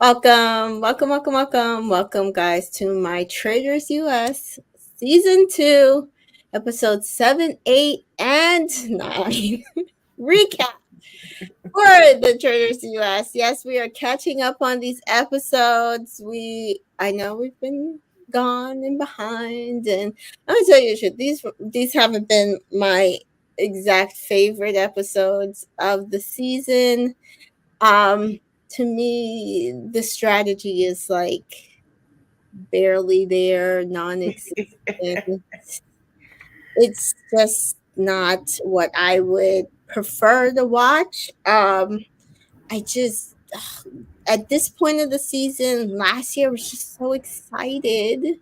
Welcome, guys, to my Traders US Season 2, Episodes 7, 8, and 9 recap for the Traders US. Yes, we are catching up on these episodes. I know we've been gone and behind, and I'm gonna tell you the truth, these haven't been my exact favorite episodes of the season. Um, to me, the strategy is like barely there, non-existent. It's just not what I would prefer to watch. I just at this point of the season, last year I was just so excited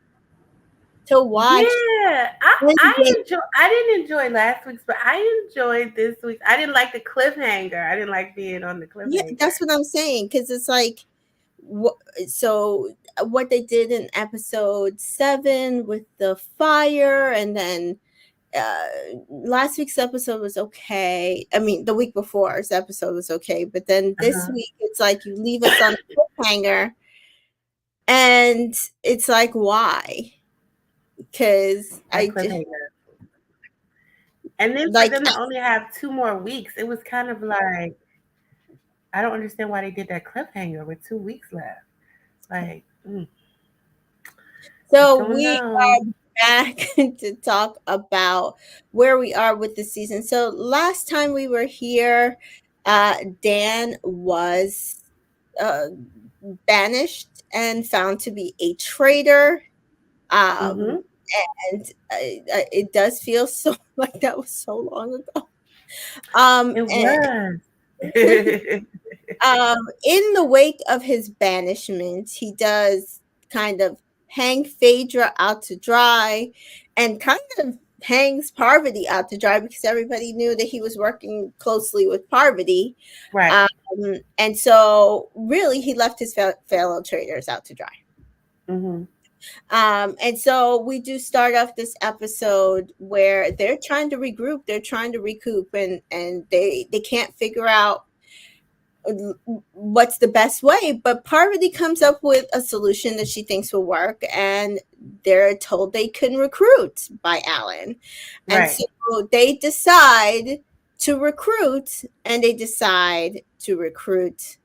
to watch. Yeah, I didn't enjoy last week's, but I enjoyed this week. I didn't like the cliffhanger. I didn't like being on the Yeah, cliffhanger. that's what I'm saying because it's like what so what they did in episode 7 with the fire, and then uh last week's episode was okay. I mean, the week before's episode was okay, but then this Uh-huh. week it's like you leave us on a cliffhanger, and it's like, why? Because That I just cliffhanger. And then for like them to only have 2 more weeks, it was kind of like I don't understand why they did that cliffhanger with 2 weeks left. Like, so don't we know. are back to talk about where we are with the season. So last time we were here, Dan was uh, banished and found to be a traitor. Um, Mm-hmm. and it does feel so like that was so long ago. Um, It and was. in the wake of his banishment, he does kind of hang Phaedra out to dry, and kind of hangs Parvati out to dry because everybody knew that he was working closely with Parvati. Right. Um, and so, really, he left his fellow traders out to dry. Mm-hmm. And so we do start off this episode where they're trying to regroup, they're trying to recoup, and they can't figure out what's the best way. But Parvati comes up with a solution that she thinks will work, and they're told they can recruit by Alan. And Right. so they decide to recruit, and they decide to recruit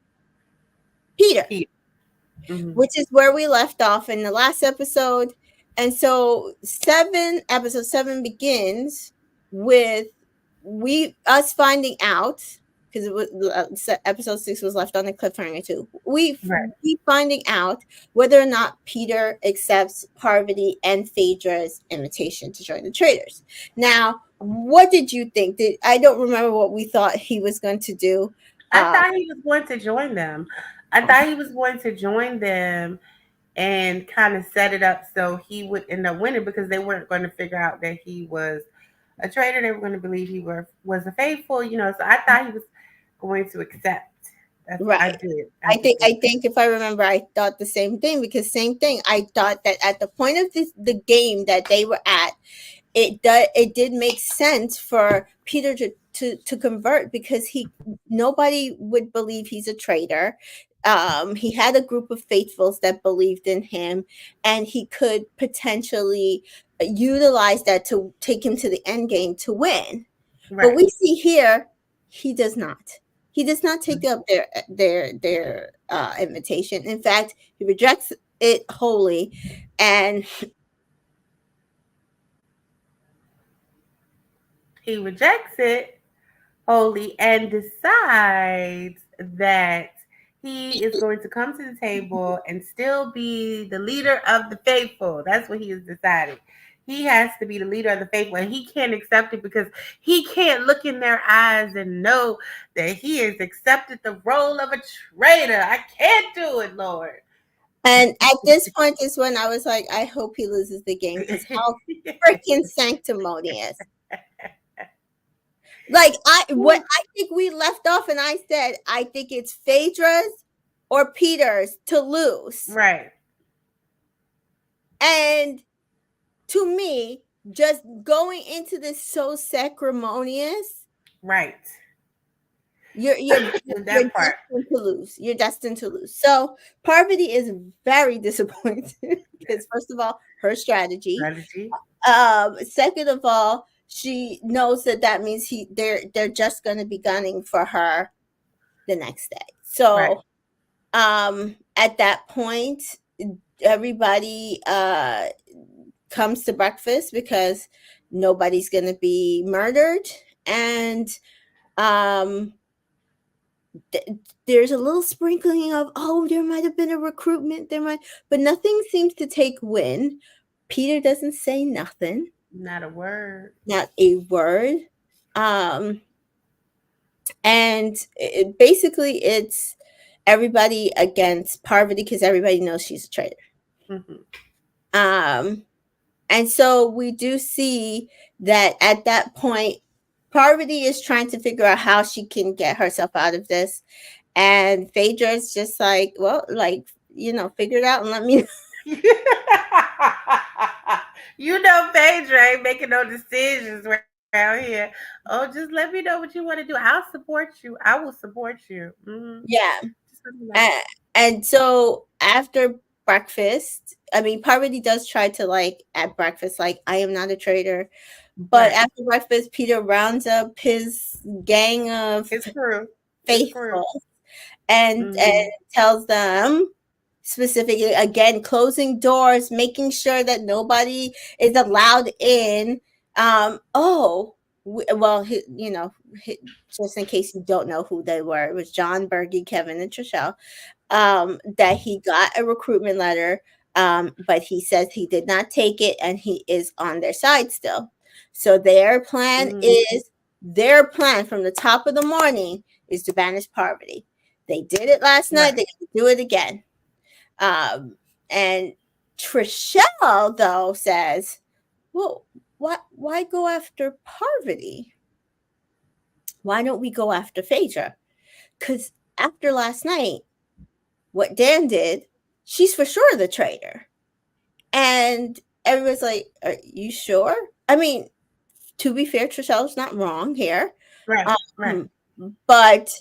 Peter, Pete. Mm-hmm. which is where we left off in the last episode. And so episode 7 begins with we us finding out, because it was episode 6 was left on a cliffhanger too. Right. We finding out whether or not Peter accepts Parvati and Phaedra's invitation to join the traders. Now, what did you think? I don't remember what we thought he was going to do. I Um, thought he was going to join them. I thought he was going to join them and kind of set it up so he would end up winning because they weren't going to figure out that he was a traitor. They were going to believe was a faithful. So I thought he was going to accept. I right. did. I I did think think I think if I remember, I thought the same thing, because same thing. I thought that at the point of the game that they were at, it did make sense for Peter to convert, because he nobody would believe he's a traitor. He had a group of faithfuls that believed in him, and he could potentially utilize that to take him to the end game to win. But right. we see here he does not. He does not take up their invitation. In fact, he rejects it wholly, and He rejects it wholly and decides that he is going to come to the table and still be the leader of the faithful. That's what he has decided. He has to be the leader of the faithful, and he can't accept it because he can't look in their eyes and know that he has accepted the role of a traitor. I can't do it, Lord. And at this point is when I was like, I hope he loses the game, because how freaking sanctimonious. Like, I think we left off, and I said I think it's Phaedra's or Peter's to lose. Right. And to me, just going into this so sacrimonious, Right. You're That part. destined to lose. You're destined to lose. So Parvati is very disappointed because first of all, her strategy. Strategy. Second of all, she knows that means they're just going to be gunning for her the next day. Right. So at that point, everybody comes to breakfast because nobody's going to be murdered, and um there's a little sprinkling of, oh, there might have been a recruitment, but nothing seems to take win. Peter doesn't say nothing, Not a word. not a word. And basically it's everybody against Parvati because everybody knows she's a traitor. Mm-hmm. And so we do see that at that point, Parvati is trying to figure out how she can get herself out of this. And Phaedra is just like, well, like, figure it out and let me know. Phaedra ain't making no decisions around here. Oh, just let me know what you want to do. I'll support you. I will support you. Mm-hmm. Yeah. And so after breakfast, I mean, Parvati does try to, at breakfast, I am not a traitor. But Right. after breakfast, Peter rounds up his gang of His crew. faithful and tells them specifically, again, closing doors, making sure that nobody is allowed in. Just in case you don't know who they were, it was John, Bergie, Kevin, and Trishelle. That he got a recruitment letter, but he says he did not take it, and he is on their side still. So their plan from the top of the morning is to banish Parvati. They did it last night. They can do it again. And Trishelle, though, says, well, why go after Parvati? Why don't we go after Phaedra? Because after last night, what Dan did, she's for sure the traitor. And everyone's like, are you sure? I mean, to be fair, Trishelle's not wrong here. Right. But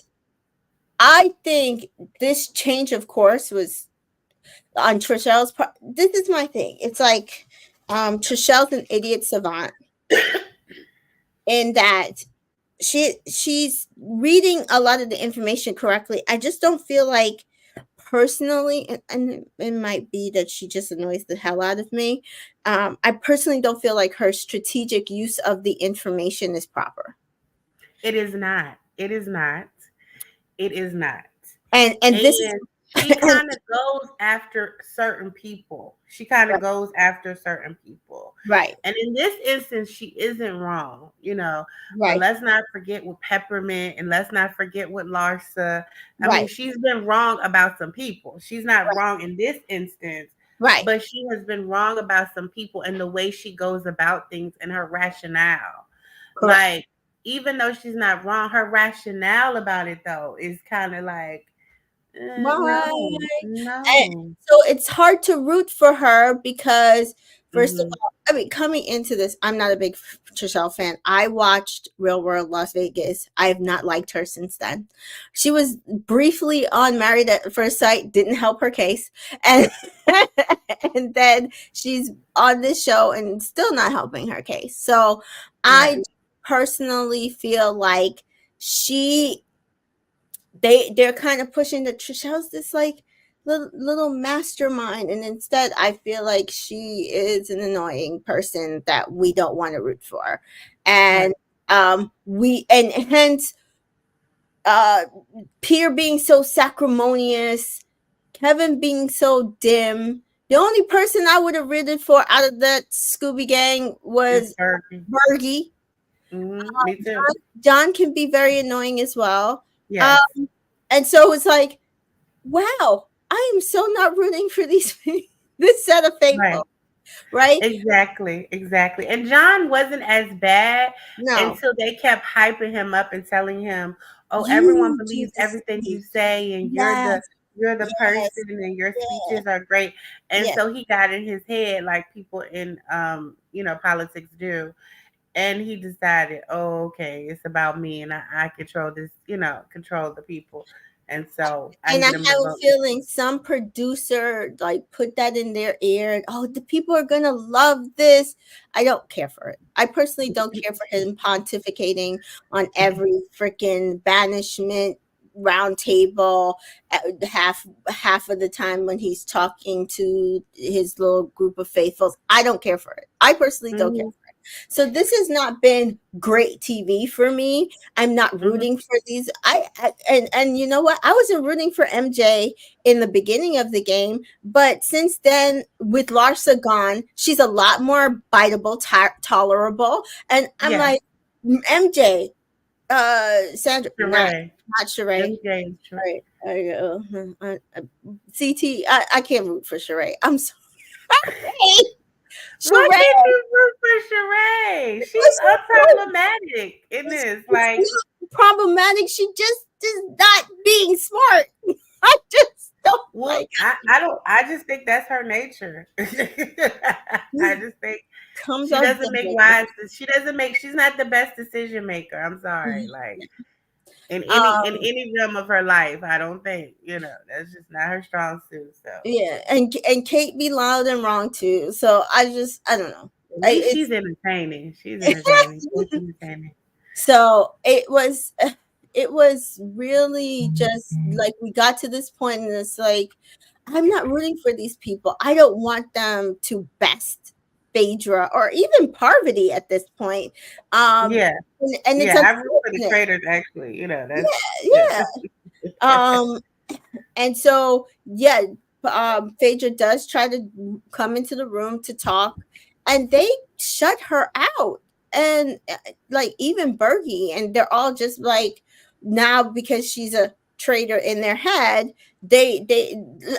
I think this change of course was on Trishelle's part. This is my thing. It's like Trishelle's an idiot savant in that she's reading a lot of the information correctly. I just don't feel like personally, and it might be that she just annoys the hell out of me. I personally don't feel like her strategic use of the information is proper. It is not. It is not. It is not. And this is, she kind of goes after certain people. Right. And in this instance, she isn't wrong, Right. But let's not forget with Peppermint, and let's not forget with Larsa. I mean, she's been wrong about some people. She's not wrong in this instance. Right. But she has been wrong about some people and the way she goes about things and her rationale. Correct. Like, even though she's not wrong, her rationale about it, though, is kind of like, no. And so it's hard to root for her because, first of all, I mean, coming into this, I'm not a big Trishelle fan. I watched Real World Las Vegas. I have not liked her since then. She was briefly on Married at First Sight, didn't help her case. And, and then she's on this show and still not helping her case. So I personally feel like they're kind of pushing that Trishelle's this like little mastermind, and instead I feel like she is an annoying person that we don't want to root for. And hence Peter being so sacrimonious, Kevin being so dim. The only person I would have rooted for out of that Scooby gang was Bergie. Me too. John can be very annoying as well. Yes. And so it's like, wow, I am so not rooting for this set of faithful. Right? Exactly. And John wasn't as bad until they kept hyping him up and telling him, oh, everyone believes everything you say, and you're the person, and your speeches are great. And so he got in his head like people in politics do. and he decided, oh, okay, it's about me, and I control this, control the people, and so I And can I get him to have a vote. feeling some producer like put that in their ear. Oh, the people are gonna love this. I don't care for it. I personally don't care for him pontificating on every freaking banishment round table half of the time when he's talking to his little group of faithfuls. I don't care for it. I personally don't care. Mhm, So this has not been great TV for me. I'm not mhm. rooting for these. And you know what? I wasn't rooting for MJ in the beginning of the game, but since then, with Larsa gone, she's a lot more biteable, tolerable, and I'm Yeah, like, MJ, Sandra, not Sheree. Sheree. MJ is Sheree. Right. CT, I can't root for Sheree. I'm sorry. Why Sheree, can't you root for Sheree? She's because unproblematic in it's this. it's Like, not problematic. She just is not being smart. I just don't well, like I don't. I just think that's her nature. I it. just think Comes she out doesn't make different. wise. She doesn't make. She's not the best decision maker. I'm sorry. Like in Um, any realm of her life, I don't think that's just not her strong suit. So yeah, and Kate be loud and wrong too. So I don't know. at least It's she's entertaining. She's entertaining. She's entertaining. so it was really just like we got to this point and it's like I'm not rooting for these people. I don't want them to best Phaedra or even Parvati at this point. Yeah, And it's yeah. I root for the unfortunate. traitors. Actually, that's yeah. Yeah, yeah. And so yeah, Phaedra does try to come into the room to talk, and they shut her out. And like even Bergie, and they're all just like now because she's a traitor in their head. They,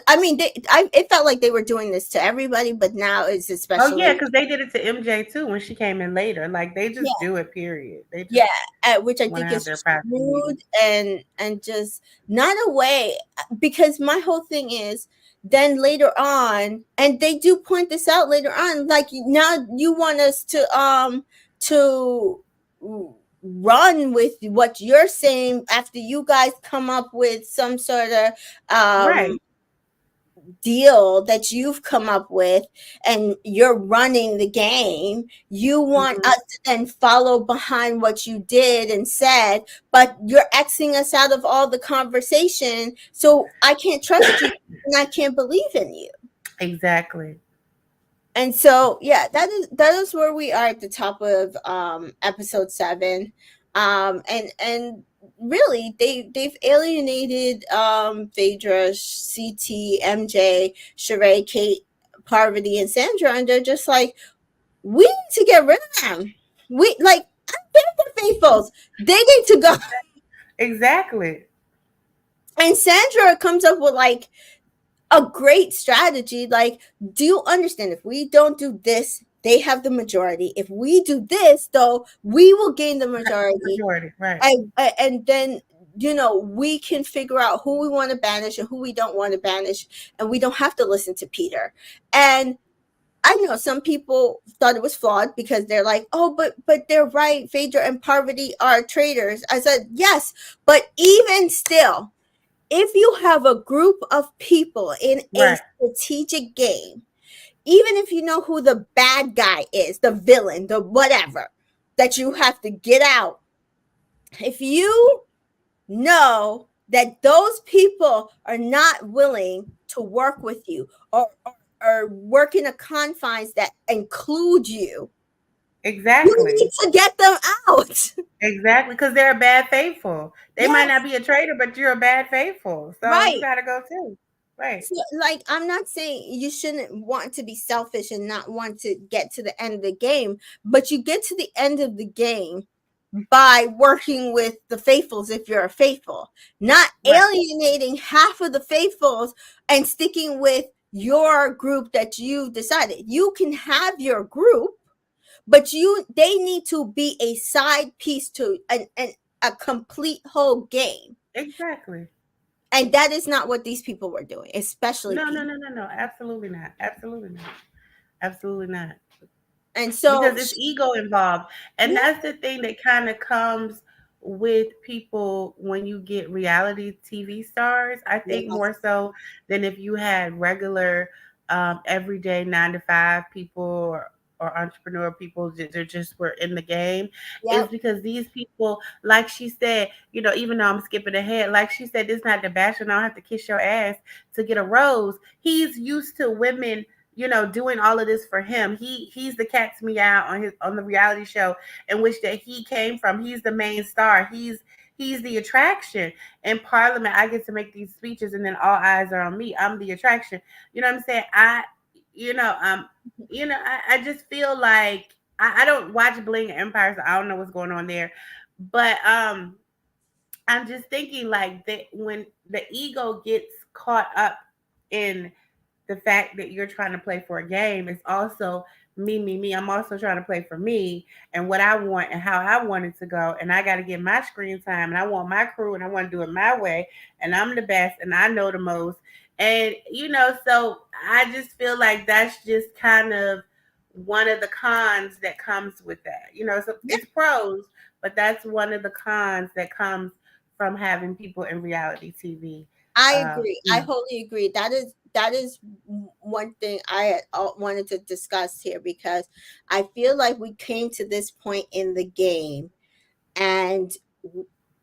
I mean, it felt like they were doing this to everybody, but now it's Oh yeah, especially because they did it to MJ too when she came in later. Like they just do it. Period. They yeah, just which I want to think have is their private meeting. rude and just not a way because my whole thing is then later on, and they do point this out later on, like now you want us to run with what you're saying after you guys come up with some sort of Right. deal that you've come up with and you're running the game, you want Mhm. us to then follow behind what you did and said, but you're Xing us out of all the conversation, so I can't trust you and I can't believe in you. Exactly. And so yeah, that is where we are at the top of episode 7. And really they've alienated Phaedra, CT, MJ, Sheree, Kate, Parvati, and Sandra, and they're just like, we need to get rid of them. We like they're the faithfuls. They need to go. Exactly. And Sandra comes up with like a great strategy. Like, do you understand? If we don't do this, they have the majority. If we do this, though, we will gain the majority. Majority. Right. And then we can figure out who we want to banish and who we don't want to banish, and we don't have to listen to Peter. And I know some people thought it was flawed because they're like, oh, but they're right. Phaedra and Parvati are traitors. I said yes, but even still, if you have a group of people in a Right. strategic game, even if you know who the bad guy is, the villain, the whatever, that you have to get out, if you know that those people are not willing to work with you or work in a confines that include you, you Exactly. need to get them out. Exactly. Because they're a bad faithful. They might Yes, not be a traitor, but you're a bad faithful. So you right. gotta go too. Right. So, like, I'm not saying you shouldn't want to be selfish and not want to get to the end of the game, but you get to the end of the game by working with the faithfuls if you're a faithful, not Right. alienating half of the faithfuls and sticking with your group that you decided. You can have your group, but they need to be a side piece to a complete whole game. Exactly. And that is not what these people were doing, especially No, no, Pete. no, no, no. Absolutely not. Absolutely not. Absolutely not. And so, because it's ego involved. And yeah, that's the thing that kind of comes with people when you get reality TV stars. I think yes, more so than if you had regular, everyday 9 to 5 people or entrepreneur people that they just were in the game, is yep, because these people, like she said, even though I'm skipping ahead, like she said, this not the Bachelor. I don't have to kiss your ass to get a rose. He's used to women, doing all of this for him. He's the cat's meow on the reality show in which that he came from. He's the main star. He's the attraction. In Parliament, I get to make these speeches, and then all eyes are on me. I'm the attraction. You know what I'm saying? You know, um, I just feel like I don't watch Bling Empire, so I don't know what's going on there. But I'm just thinking like that when the ego gets caught up in the fact that you're trying to play for a game, is also me, me, me. I'm also trying to play for me and what I want and how I want it to go. And I got to get my screen time and I want my crew and I want to do it my way. And I'm the best and I know the most. And, so I just feel like that's just kind of one of the cons that comes with that. So yeah. it's pros, but that's one of the cons that comes from having people in reality TV. I Um, agree. I wholly agree. That is one thing I had wanted to discuss here, because I feel like we came to this point in the game, and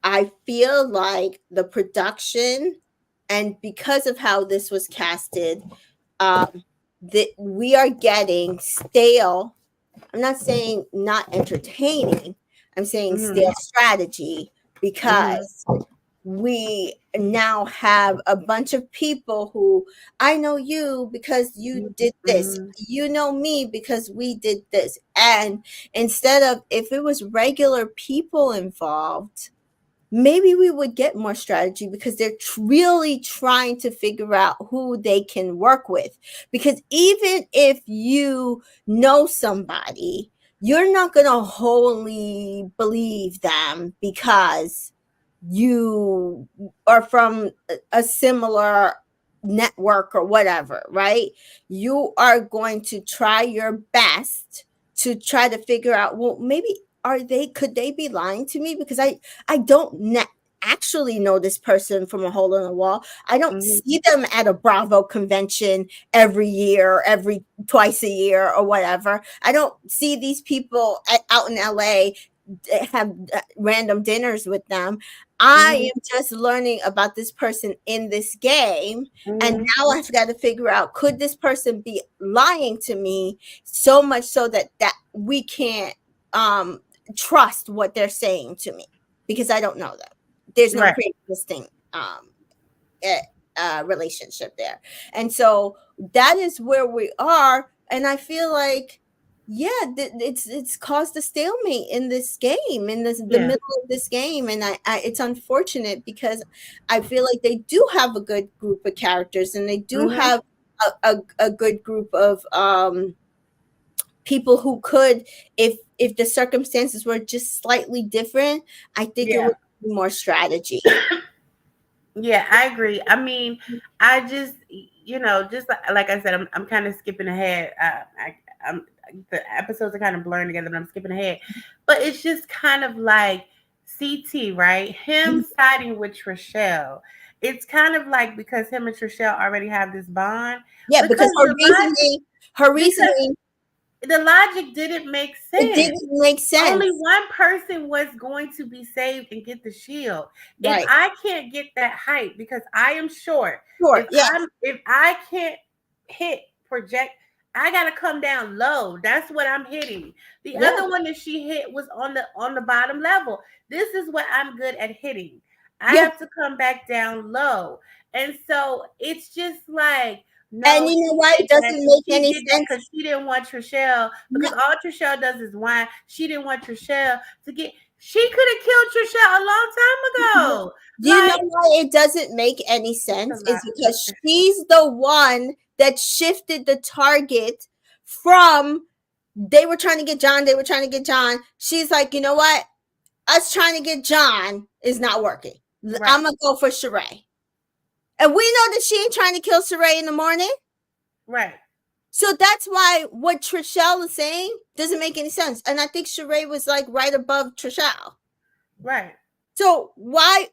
I feel like the production, and because of how this was casted, that we are getting stale. I'm not saying not entertaining. I'm saying mhm, stale strategy, mhm. because we now have a bunch of people who, I know you because you did this. Mhm. You know me because we did this. And instead of, if it was regular people involved, maybe we would get more strategy, because they're really trying to figure out who they can work with. Because even if you know somebody, you're not going to wholly believe them because you are from a similar network or whatever, right? You are going to try your best to try to figure out, well, maybe could they be lying to me, because I don't actually know this person from a hole in the wall. I don't Mhm. see them at a Bravo convention every year, every twice a year or whatever. I don't see these people out in LA, have random dinners with them. I Mhm. am just learning about this person in this game. And Mhm. now I've got to figure out, could this person be lying to me, so much so that we can't um, trust what they're saying to me, because I don't know them. There's no Right. pre-existing eh, relationship there. And so that is where we are. And I feel like, yeah, it's caused a stalemate in this game, in the Yeah. middle of this game. And it's unfortunate, because I feel like they do have a good group of characters, and they do Mhm. have a good group of people who could, if the circumstances were just slightly different, I think it Yeah. would be more strategy. Yeah, I agree. I mean, I just, just like I said, I'm kind of skipping ahead. I'm the episodes are kind of blurring together, but I'm skipping ahead. But it's just kind of like CT, right? Him siding with Trishelle. It's kind of like because him and Trishelle already have this bond. Yeah, because Because her because reasoning, the logic didn't make it sense. didn't make Only sense. one person was going to be saved and get the shield. If Right. I can't get that height because I am short, Sure. Yes. if I can't hit project, I gotta come down low. That's what I'm hitting. The Yeah. other one that she hit was on the bottom level. This is what I'm good at hitting. I Yeah. have to come back down low. And so it's just like, And no, you know what? It doesn't make she any did that sense. because she didn't want Trishelle. No. Because all Trishelle does is whine. She didn't want Trishelle to get. She could have killed Trishelle a long time ago. Do you know Like why it doesn't make any it's a sense? Is lot. because she's the one that shifted the target from, they were trying to get John, they were trying to get John. She's like, you know what? Us trying to get John is not working. Right, I'm gonna go for Sheree. And we know that she ain't trying to kill Sheree in the morning. right. So that's why what Trishelle is saying doesn't make any sense. And I think Sheree was like right above Trishelle. Right. So why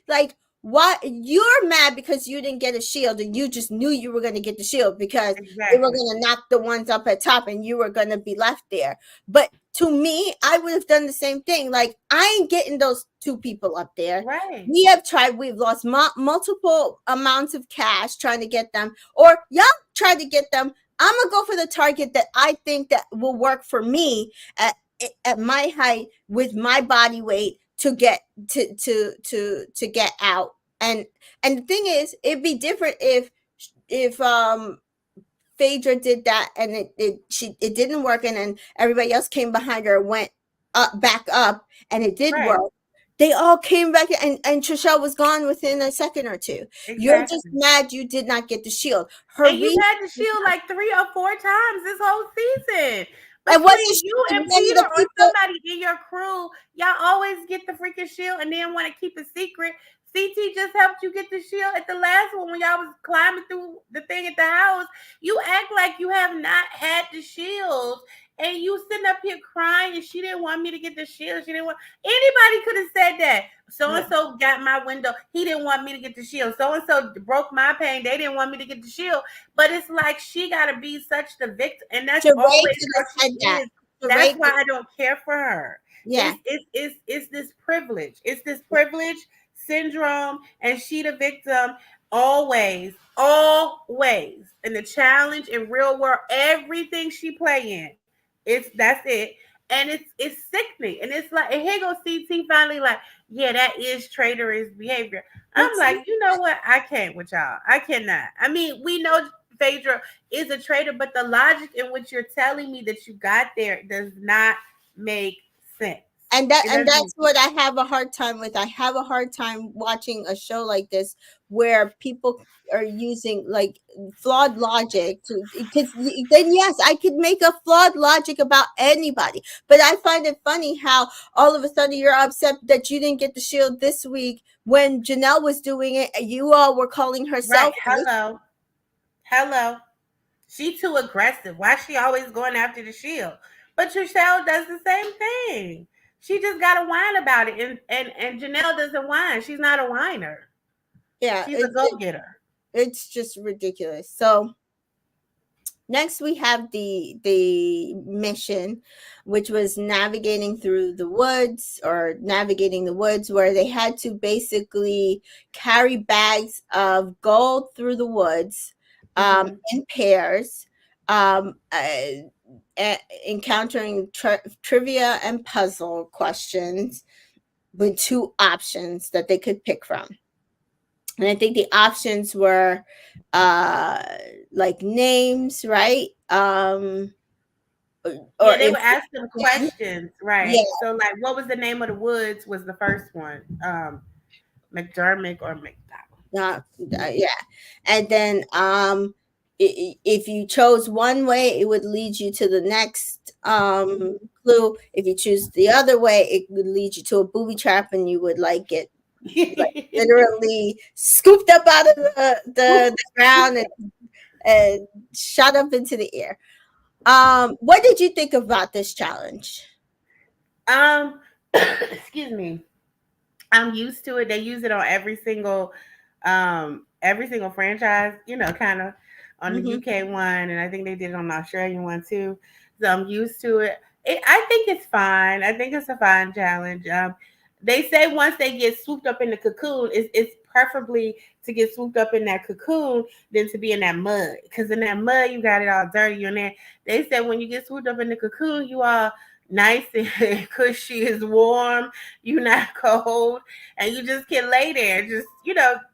like why you're mad because you didn't get a shield and you just knew you were going to get the shield because they were Exactly. going to knock the ones up at top and you were going to be left there. But to me, I would have done the same thing. Like, I ain't getting those two people up there. Right. We have tried, we've lost multiple amounts of cash trying to get them, or y'all tried to get them. I'm gonna go for the target that I think that will work for me at my height with my body weight to get to get out. And the thing is, it'd be different if Phaedra did that and it didn't work, and then everybody else came behind her, went back up, and it did work. They all came back, and Trishelle was gone within a second or two. Exactly. You're just mad you did not get the shield. And you had the shield like 3 or 4 times this whole season. But you and Peter or somebody in your crew, y'all always get the freaking shield and then want to keep it secret. CT just helped you get the shield at the last one when y'all was climbing through the thing at the house. You act like you have not had the shield. And you sitting up here crying, and she didn't want me to get the shield. She didn't want anybody could have said that. So and so got my window. He didn't want me to get the shield. So and so broke my pain. They didn't want me to get the shield. But it's like she got to be such the victim, and that's always how she is. That's why I don't care for her. Yeah, it's this privilege. It's this privilege syndrome, and she the victim always. And the challenge in real world, everything she play in. That's it. And it's sickening. And it's like, and here goes CT finally like, yeah, that is traitorous behavior. I'm like, you know what? I can't with y'all. I cannot. I mean, we know Phaedra is a traitor, but the logic in which you're telling me that you got there does not make sense. And that's what I have a hard time with. I have a hard time watching a show like this where people are using like flawed logic because then yes, I could make a flawed logic about anybody. But I find it funny how all of a sudden you're upset that you didn't get the shield this week when Janelle was doing it. You all were calling her selfish. Hello. She too aggressive. Why is she always going after the shield? But Trishelle does the same thing. She just got to whine about it. And Janelle doesn't whine. She's not a whiner. Yeah. She's a go-getter. It's just ridiculous. So next we have the mission, which was navigating the woods, where they had to basically carry bags of gold through the woods in pairs. Encountering trivia and puzzle questions with 2 options that they could pick from. And I think the options were like names, right? Or they would ask them questions, right? Yeah. So like, what was the name of the woods was the first one. McDermott or McDowell. Yeah. And then if you chose one way, it would lead you to the next clue. If you choose the other way, it would lead you to a booby trap, and you would like get like, literally scooped up out of the ground and shot up into the air. What did you think about this challenge? Excuse me. I'm used to it. They use it on every single franchise, kind of. On the UK one, and I think they did it on the Australian one too. So I'm used to it. I think it's fine. I think it's a fine challenge. They say once they get swooped up in the cocoon, it's preferably to get swooped up in that cocoon than to be in that mud. Because in that mud, you got it all dirty. And then they said when you get swooped up in the cocoon, you are nice and cushy, is warm, you're not cold, and you just can lay there,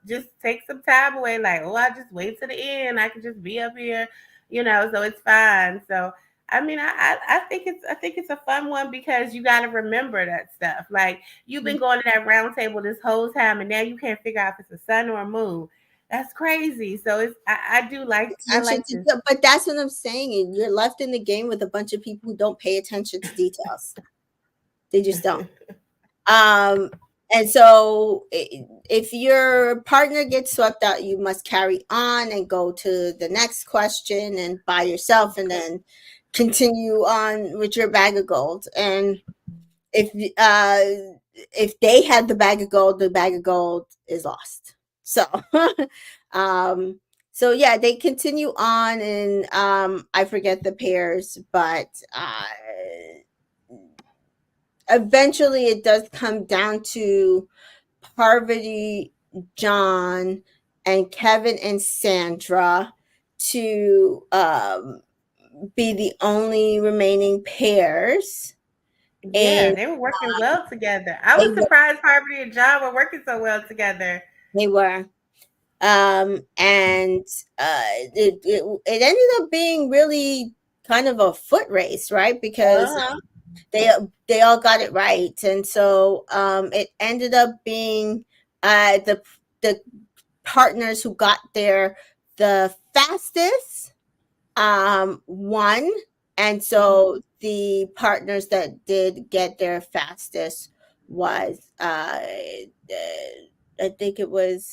just take some time away, like, I just wait to the end, I can just be up here, so it's fine. So I mean, I think it's a fun one because you got to remember that stuff. Like, you've been going to that round table this whole time, and now you can't figure out if it's a sun or a moon. That's crazy. So I like this. But that's what I'm saying. You're left in the game with a bunch of people who don't pay attention to details. They just don't. And And so if your partner gets swept out, you must carry on and go to the next question and by yourself, and then continue on with your bag of gold. And if if they had the bag of gold is lost. So um yeah, they continue on, and I forget the pairs, but eventually it does come down to Parvati, John, and Kevin and Sandra to be the only remaining pairs. Yeah, And they were working well together. I they was were, surprised Harvey and John were working so well together. they were. And it ended up being really kind of a foot race, right? Because Uh-huh. they all got it right, and so it ended up being the partners who got there the fastest won, and so the partners that did get there fastest was I think it was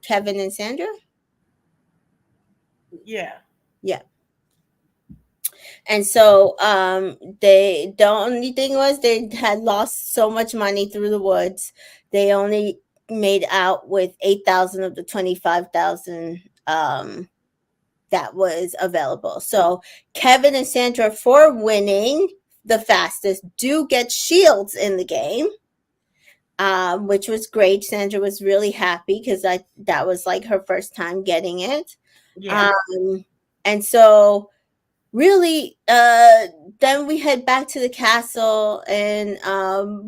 Kevin and Sandra. Yeah. Yeah. And so the only thing was they had lost so much money through the woods. They only made out with 8,000 of the 25,000 that was available. So Kevin and Sandra, for winning the fastest, do get shields in the game. Which was great. Sandra was really happy because that was like her first time getting it. Yeah. And so really, then we head back to the castle, and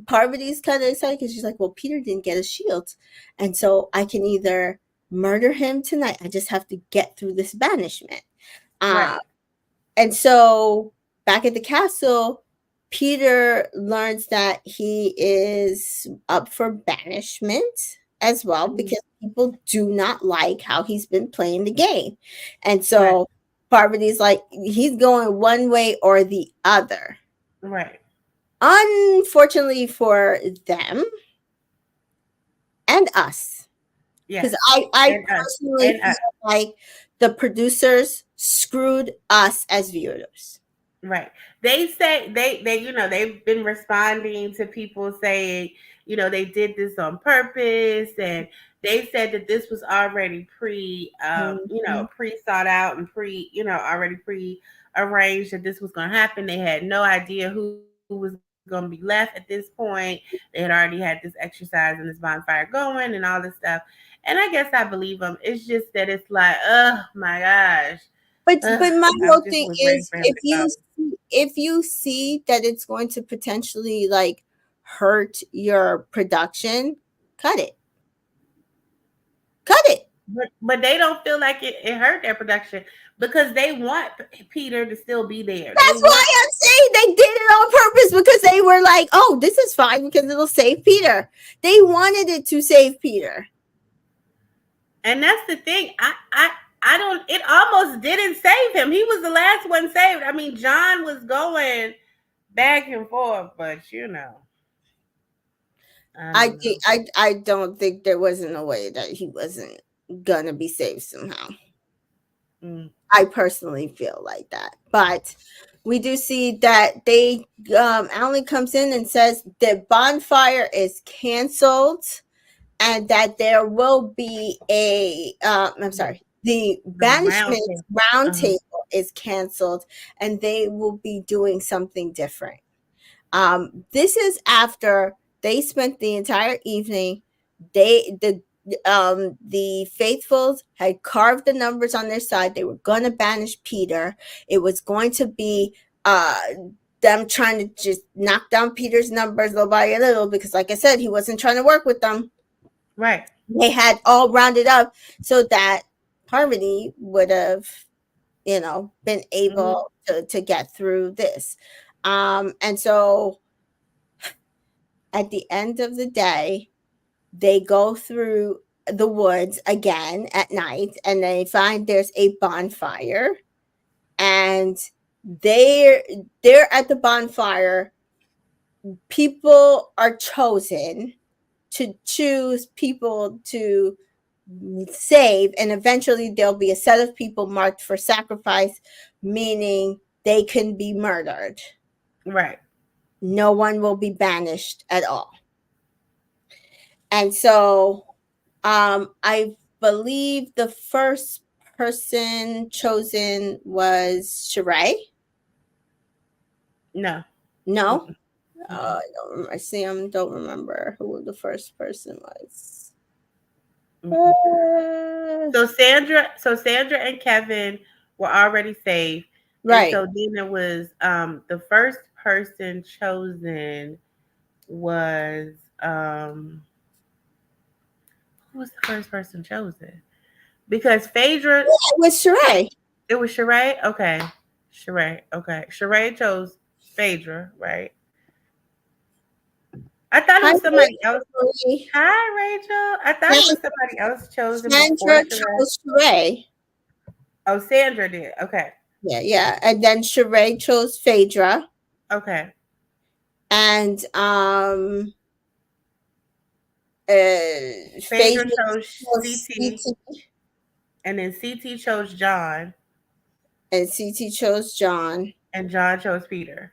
Parvati's kind of excited because she's like, well, Peter didn't get a shield, and so I can either murder him tonight, I just have to get through this banishment. Right. And so back at the castle, Peter learns that he is up for banishment as well, because people do not like how he's been playing the game. And so Parvati's like, he's going one way or the other. Right. Unfortunately for them and us, because Yes. I And us. personally And feel us. like the producers screwed us as viewers. Right. They say they've been responding to people saying, they did this on purpose, and they said that this was already Mhm. pre thought out and already pre arranged that this was going to happen. They had no idea who was going to be left at this point. They had already had this exercise and this bonfire going and all this stuff. And I guess I believe them. It's just that it's like, oh my gosh. But my I whole just thing was ready is, for him to go. if you see that it's going to potentially like hurt your production, cut it. Cut it. But they don't feel like it hurt their production because they want Peter to still be there. They That's why want I'm saying they did it on purpose, because they were like, "Oh, this is fine because it'll save Peter." They wanted it to save Peter. and that's the thing. I don't it almost didn't save him. He was the last one saved. I mean, John was going back and forth, but I I don't think know. I don't think there wasn't a way that he wasn't gonna be saved somehow. Mm. I personally feel like that. But we do see that they Alan comes in and says the bonfire is canceled, and that there will be a I'm sorry, the The round banishment table. round Uh-huh. table is canceled, and they will be doing something different. This is after they spent the entire evening. The faithfuls had carved the numbers on their side. They were going to banish Peter. It was going to be them trying to just knock down Peter's numbers little by little, because, like I said, he wasn't trying to work with them. Right. They had all rounded up so that Harmony would have, been Mm-hmm. able to get through this. And so at the end of the day, they go through the woods again at night, and they find there's a bonfire, and they're at the bonfire people are chosen to choose people to save, and eventually there'll be a set of people marked for sacrifice, meaning they can be murdered. Right. No one will be banished at all. And so I believe the first person chosen was Sheree. No. No, Mm-mm. I don't remember. Sam don't remember who the first person was. Mm-mm. Uh, So Sandra and Kevin were already saved. And right. so then it was the first person chosen was who was the first person chosen? Because Phaedra, Yeah, it was Sheree. it was Sheree. Okay. Sheree. Okay. Sheree chose Phaedra, right? I thought it Hi, was somebody else. Rachel. Hi, Rachel. I thought it was somebody else chosen before Sandra Sheree. chose Sheree. Oh, Sandra did. Okay. Yeah, yeah. And then Sheree chose Phaedra. Okay. And Phaedra Phaedra chose chose CT, CT, and then CT chose John, and CT chose John. and John chose Peter.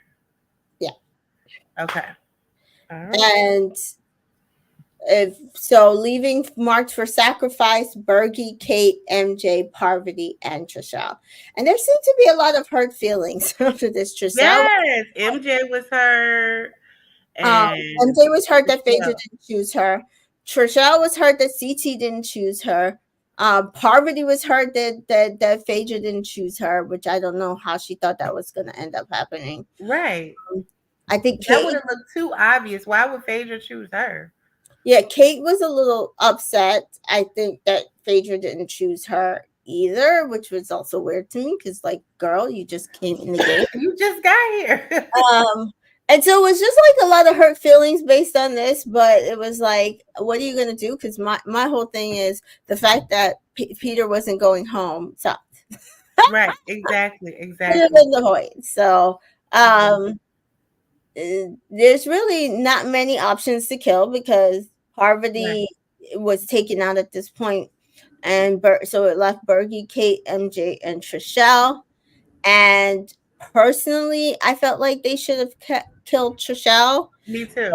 Yeah. Okay. All right. And so leaving marked for sacrifice, Bergie, Kate, MJ, Parvati, and Trishelle. And there seemed to be a lot of hurt feelings after this. Trishelle, Yes, MJ was her, and MJ was hurt that Phaedra Trishelle. didn't choose her. Trishelle was hurt that CT didn't choose her. Parvati was hurt that Phaedra didn't choose her, which I don't know how she thought that was going to end up happening. Right. I think That Kate, would have looked too obvious. Why would Phaedra choose her? yeah, Kate was a little upset. I think that Phaedra didn't choose her either, which was also weird to me because, like, girl, you just came in the game. You just got here. Um, and so it was just like a lot of hurt feelings based on this, but it was like, what are you gonna do? Because my whole thing is the fact that Peter wasn't going home sucked. Right. Exactly. Peter Exactly. was the Hoyt. So there's really not many options to kill because Right. Parvati was taken out at this point, and so it left Bergie, Kate, MJ, and Trishelle. And personally, I felt like they should have killed Trishelle, Me too.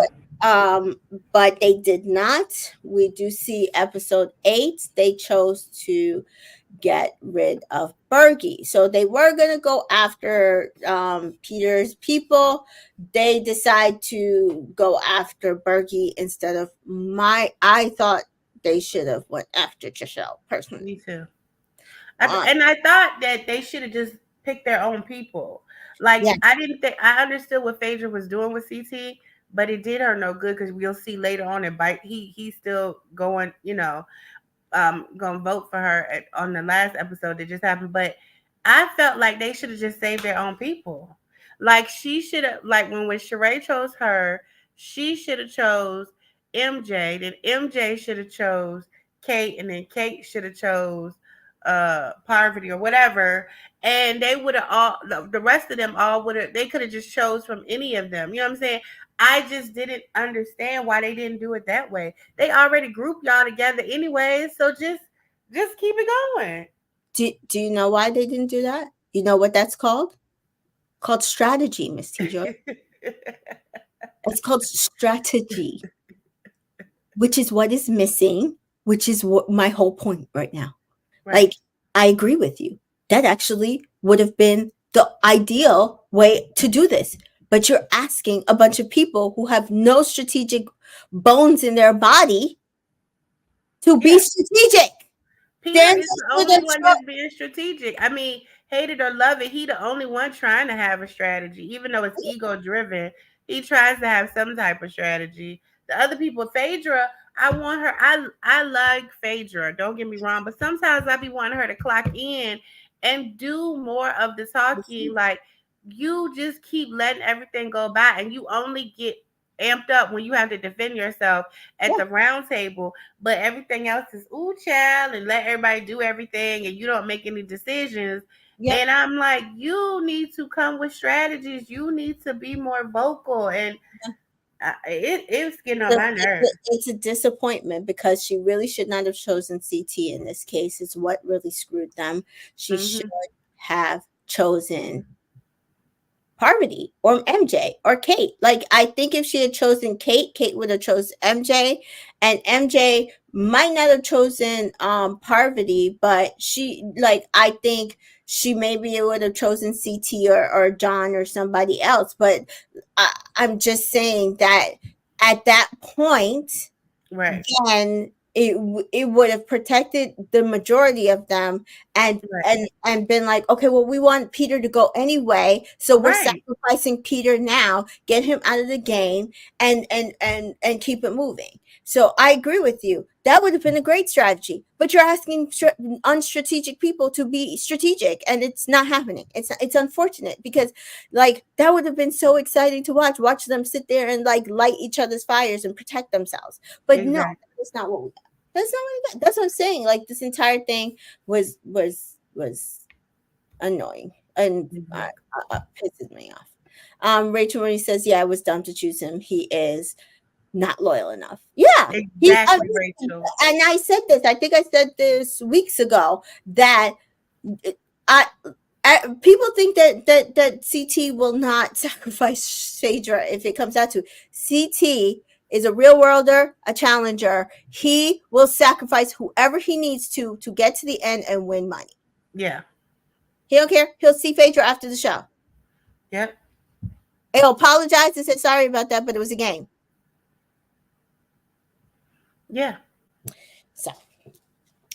but they did not. We do see episode 8. They chose to get rid of Bergie. So they were going to go after Peter's people. They decide to go after Bergie instead of I thought they should have went after Trishelle personally. Me too. Uh, And I thought that they should have just picked their own people. Like yeah, I didn't think I understood what Phaedra was doing with CT, but it did her no good because we'll see later on in Bite he's still going, gonna vote for her on the last episode that just happened. But I felt like they should have just saved their own people. Like she should have like when Sheree chose her, she should have chose MJ. Then MJ should have chose Kate, and then Kate should have chose Parvati or whatever. And they would have all the rest of them all would have they could have just chose from any of them. You know what I'm saying? I just didn't understand why they didn't do it that way. They already grouped y'all together anyway, so just keep it going. do you know why they didn't do that? You know what that's called? Called strategy, Miss T Joy. It's called strategy, which is what is missing, which is what my whole point right now. Right. Like, I agree with you. That actually would have been the ideal way to do this. But you're asking a bunch of people who have no strategic bones in their body to be Yeah. strategic. Peter Then is the they only one that's being strategic. I mean, hate it or love it, he the only one trying to have a strategy, even though it's ego driven. He tries to have some type of strategy. The other people, Phaedra, I want her. I like Phaedra. Don't get me wrong, but sometimes I be wanting her to clock in and do more of the talking. Like you just keep letting everything go by, and you only get amped up when you have to defend yourself at the round table, but everything else is ooh child and let everybody do everything and you don't make any decisions. Yep. And I'm like, you need to come with strategies. You need to be more vocal. And it's getting on my nerves. It's a disappointment because she really should not have chosen CT in this case. It's what really screwed them. She should Hmm. have chosen Parvati or MJ or Kate. Like, I think if she had chosen Kate, Kate would have chosen MJ, and MJ might not have chosen Parvati, but she, like, I think she maybe would have chosen CT or John or somebody else. But I'm just saying that at that point, Right. then it would have protected the majority of them, and Right. and been like, okay, well, we want Peter to go anyway, so we're Right. sacrificing Peter now, get him out of the game, and keep it moving. So I agree with you, that would have been a great strategy, but you're asking unstrategic people to be strategic, and it's not happening. It's unfortunate because, like, that would have been so exciting to watch them sit there and like light each other's fires and protect themselves. But no, Exactly. that's not what we got. That's not what we got. That's what I'm saying. Like, this entire thing was annoying and Exactly. pisses me off. Rachel Marie says, "Yeah, it was dumb to choose him. He is not loyal enough." Yeah, he. Exactly, Rachel. And I said this. I think I said this weeks ago that I. People think that CT will not sacrifice Phaedra if it comes out to CT is a real worlder, a challenger. He will sacrifice whoever he needs to get to the end and win money. Yeah. He don't care. He'll see Phaedra after the show. Yep. He'll apologize and say sorry about that, but it was a game. Yeah. So,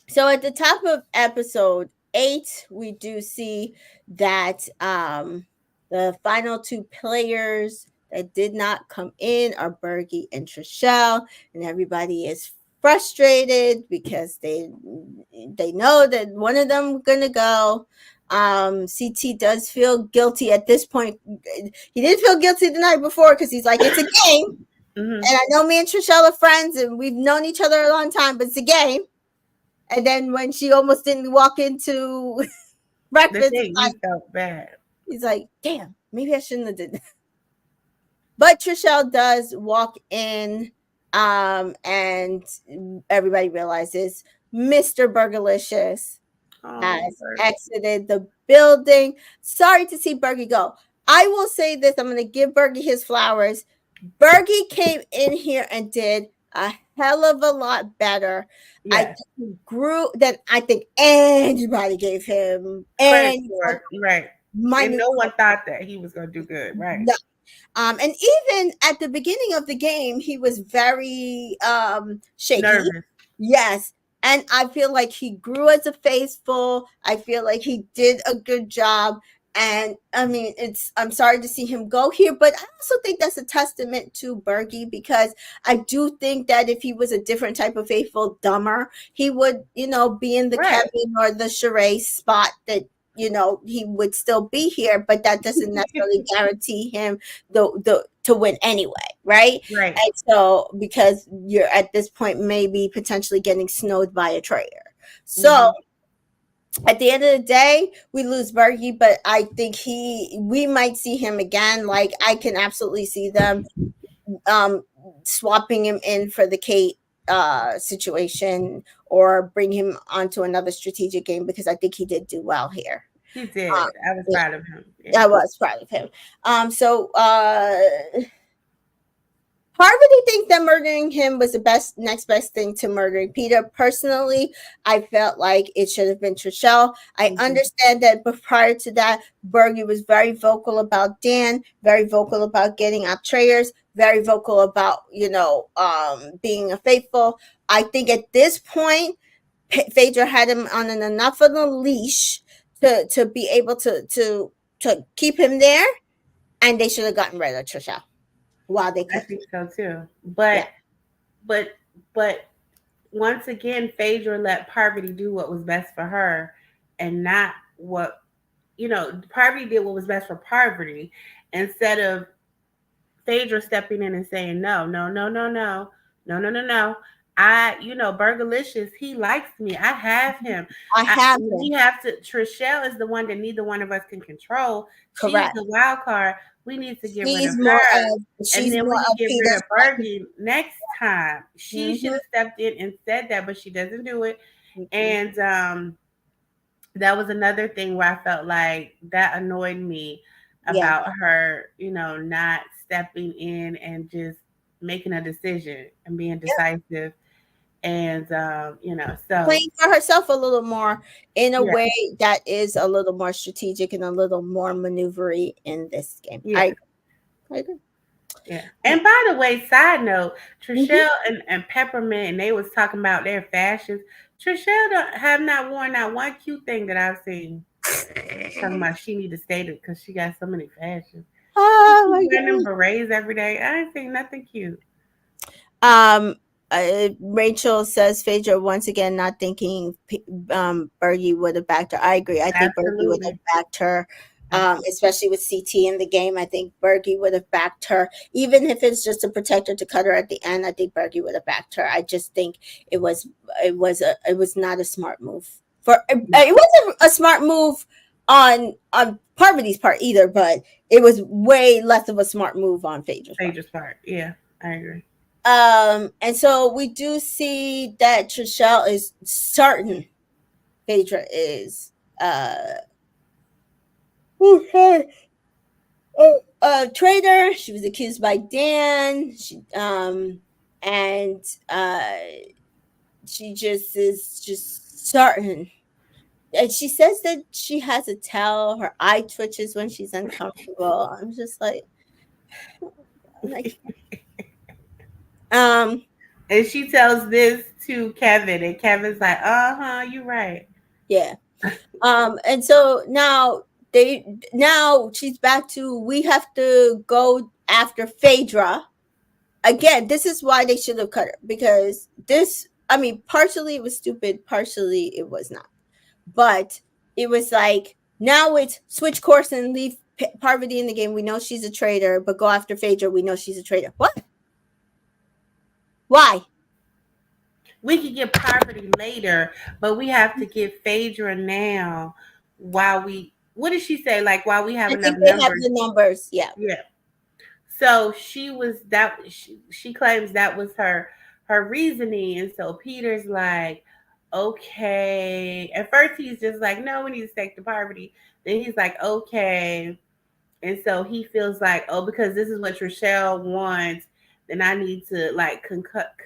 so at the top of episode 8, we do see that the final two players that did not come in are Bergie and Trishelle, and everybody is frustrated because they know that one of them gonna go. CT does feel guilty at this point. He didn't feel guilty the night before because he's like, it's a game. Hmm. And I know me and Trishelle are friends and we've known each other a long time, but it's a game. And then when she almost didn't walk into The breakfast, thing, he felt bad. he's like, damn, maybe I shouldn't have did that. But Trishelle does walk in, and everybody realizes Mr. Burgerlicious Oh, has exited the building. Sorry to see Bergie go. I will say this, I'm going to give Bergie his flowers. Bergie came in here and did a hell of a lot better. I yes. think he grew than I think anybody gave him Credit any for it. Right. And minus. no one thought that he was going to do good. Right. No. And even at the beginning of the game, he was very shaky. Nervous. Yes. And I feel like he grew as a faithful. I feel like he did a good job. And I mean, I'm sorry to see him go here, but I also think that's a testament to Bergie, because I do think that if he was a different type of faithful, dumber, he would, be in the Right. Kevin or the Sheree spot that, he would still be here, but that doesn't necessarily guarantee him the to win anyway, right? Right. And so, because you're at this point maybe potentially getting snowed by a traitor. So at the end of the day, we lose Bergie, but I think we might see him again. Like, I can absolutely see them swapping him in for the Kate situation, or bring him onto another strategic game, because I think he did do well here. He did. I was proud of him. Yeah. I was proud of him. So Parvati thinks that murdering him was the next best thing to murdering Peter. Personally, I felt like it should have been Trishelle. I understand that, but prior to that, Bergie was very vocal about Dan, very vocal about getting out traitors, very vocal about, being a faithful. I think at this point, Phaedra had him on enough of a leash to be able to keep him there, and they should have gotten rid of Trishelle while they I could. think so too. But once again, Phaedra let Parvati do what was best for her, and not what Parvati did what was best for Parvati, instead of Phaedra stepping in and saying no, no, no, no, no, no, no, no, no. Burgerlicious, he likes me. I have him. I have We him. have to. Trishelle is the one that neither one of us can control. She's Correct. the wild card. We need to get rid of She's more her, of and she's then more we can of get rid of Peter's wife. Bergie next time. She should Mm-hmm. have stepped in and said that, but she doesn't do it. Mm-hmm. And that was another thing where I felt like that annoyed me Yeah. about her, not stepping in and just making a decision and being Yeah. decisive. And so Playing for herself a little more in a yeah, way that is a little more strategic and a little more maneuvery in this game. yeah, I agree. yeah. And by the way, side note, Mm-hmm. Trishelle and Peppermint, and they was talking about their fashions. Trishelle don't have not worn that one cute thing that I've seen. Talking about she need to stay because she got so many fashions. She Oh keep my wearing them god. berets every day. I ain't seen nothing cute. Um, Rachel says Phaedra once again not thinking Bergie would have backed her. I agree. I think Bergie would have Absolutely. backed her, Absolutely. especially with CT in the game. I think Bergie would have backed her, even if it's just to protect her to cut her at the end. I think Bergie would have backed her. I just think it was not a smart move. It wasn't a smart move on Parvati's part either, but it was way less of a smart move on Phaedra's part. Phaedra's part. Yeah, I agree. And so we do see that Trishelle is certain Phaedra is okay. A traitor. She was accused by Dan. And she just is just certain. And she says that she has a towel. Her eye twitches when she's uncomfortable. I'm just like And she tells this to Kevin, and Kevin's like, you're right. yeah. And so now she's back to we have to go after Phaedra. Again, this is why they should have cut her because partially it was stupid, partially it was not. But it was like now it's switch course and leave Parvati in the game. We know she's a traitor, but go after Phaedra. We know she's a traitor. What? Why? We could get Parvati later, but we have to get Phaedra now while we what did she say? Like while we have I enough think they have numbers. the numbers. Yeah. Yeah. So she claims that was her reasoning. And so Peter's like, okay. At first he's just like, no, we need to take the Parvati. Then he's like, okay. And so he feels like, oh, because this is what Trishelle wants, then I need to like concoct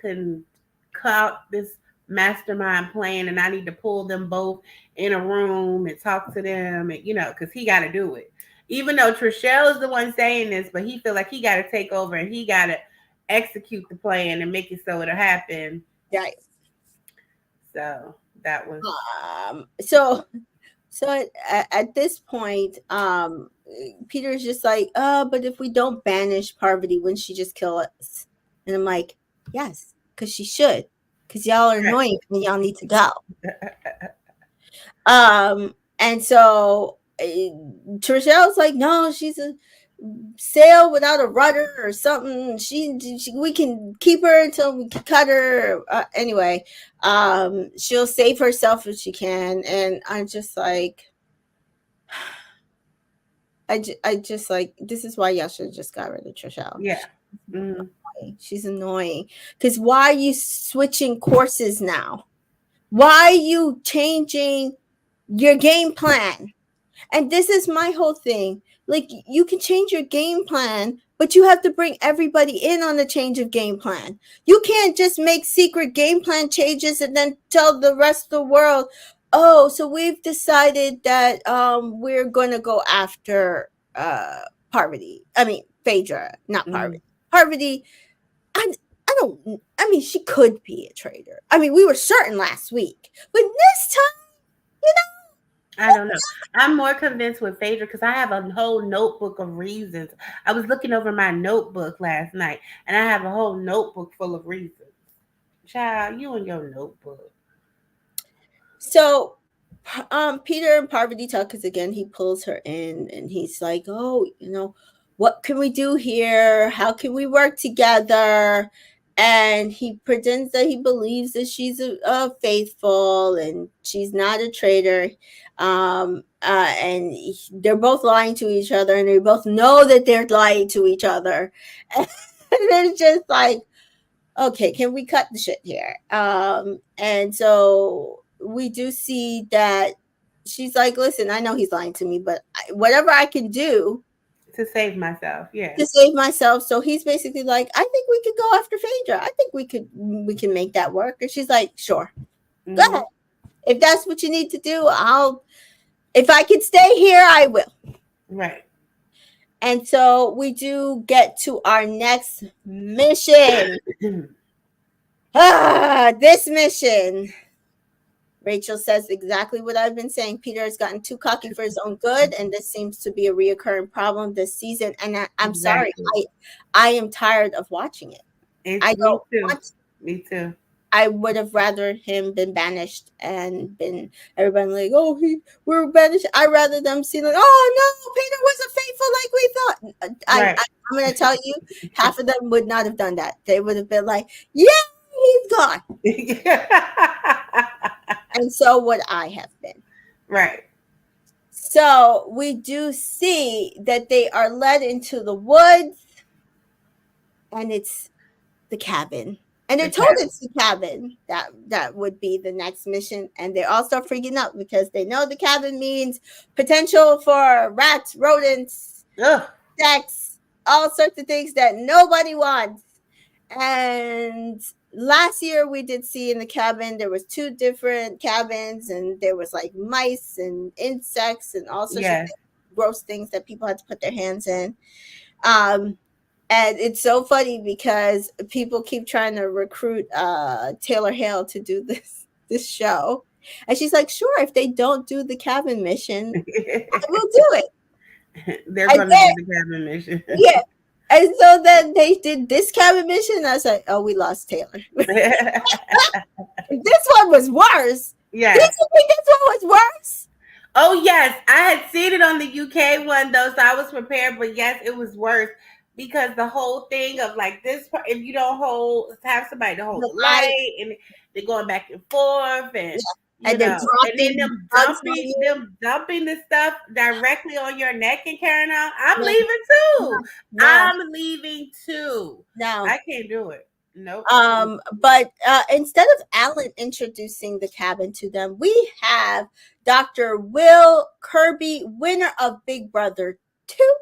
this mastermind plan, and I need to pull them both in a room and talk to them, and because he got to do it. Even though Trishelle is the one saying this, but he feel like he got to take over and he got to execute the plan and make it so it'll happen. Right. So that was so at this point, Peter's just like, but if we don't banish Parvati, wouldn't she just kill us? And I'm like, yes, because she should, because y'all are annoying and y'all need to go. And so Trishelle's like, no, she's a sail without a rudder or something. We can keep her until we can cut her. Anyway, she'll save herself if she can. And I'm just like, I just like, this is why y'all should have just got rid of Trishelle. Yeah. She's annoying. Because why are you switching courses now? Why are you changing your game plan? And this is my whole thing. Like, you can change your game plan, but you have to bring everybody in on the change of game plan. You can't just make secret game plan changes and then tell the rest of the world, oh, so we've decided that we're going to go after Parvati. I mean, Phaedra, not Parvati. Parvati, she could be a traitor. I mean, we were certain last week, but this time, I don't know. I'm more convinced with Phaedra because I have a whole notebook of reasons. I was looking over my notebook last night, and I have a whole notebook full of reasons. Child, you and your notebook. So, Peter and Parvati talk because again he pulls her in, and he's like, "Oh, what can we do here? How can we work together?" and he pretends that he believes that she's faithful and she's not a traitor. And they're both lying to each other, and they both know that they're lying to each other. And it's just like, okay, can we cut the shit here? And so we do see that she's like, listen, I know he's lying to me, but whatever I can do to save myself. Yeah. to save myself. So he's basically like, I think we could go after Phaedra. I think we can make that work. And she's like, sure, go ahead. If that's what you need to do, if I can stay here, I will. Right. And so we do get to our next mission. This mission. Rachel says exactly what I've been saying. Peter has gotten too cocky for his own good, and this seems to be a reoccurring problem this season. And I'm sorry, I am tired of watching it. I don't want to. Me too. I would have rather him been banished and been everybody like, oh, we're banished. I'd rather them see like, oh no, Peter wasn't faithful like we thought. Right. I'm gonna tell you, half of them would not have done that. They would have been like, yeah, he's gone. And so would I have been. Right. So we do see that they are led into the woods, and it's the cabin. And they're told it's the cabin that would be the next mission. And they all start freaking out because they know the cabin means potential for rats, rodents, sex, all sorts of things that nobody wants. And last year we did see in the cabin, there was 2 different cabins, and there was like mice and insects and all sorts of gross things that people had to put their hands in. And it's so funny because people keep trying to recruit Taylor Hale to do this show. And she's like, sure, if they don't do the cabin mission, I will do it. They're going to do the cabin mission. Yeah. And so then they did this cabin mission. And I was like, oh, we lost Taylor. This one was worse. Yeah. Did you think this one was worse? Oh, yes. I had seen it on the UK one, though, so I was prepared. But yes, it was worse. Because the whole thing of like this, if you don't have somebody to hold the light, and they're going back and forth, and and then them dumping the stuff directly on your neck and carrying out. I'm leaving too. No. I'm leaving too. No, I can't do it. Nope. But instead of Alan introducing the cabin to them, we have Dr. Will Kirby, winner of Big Brother 2.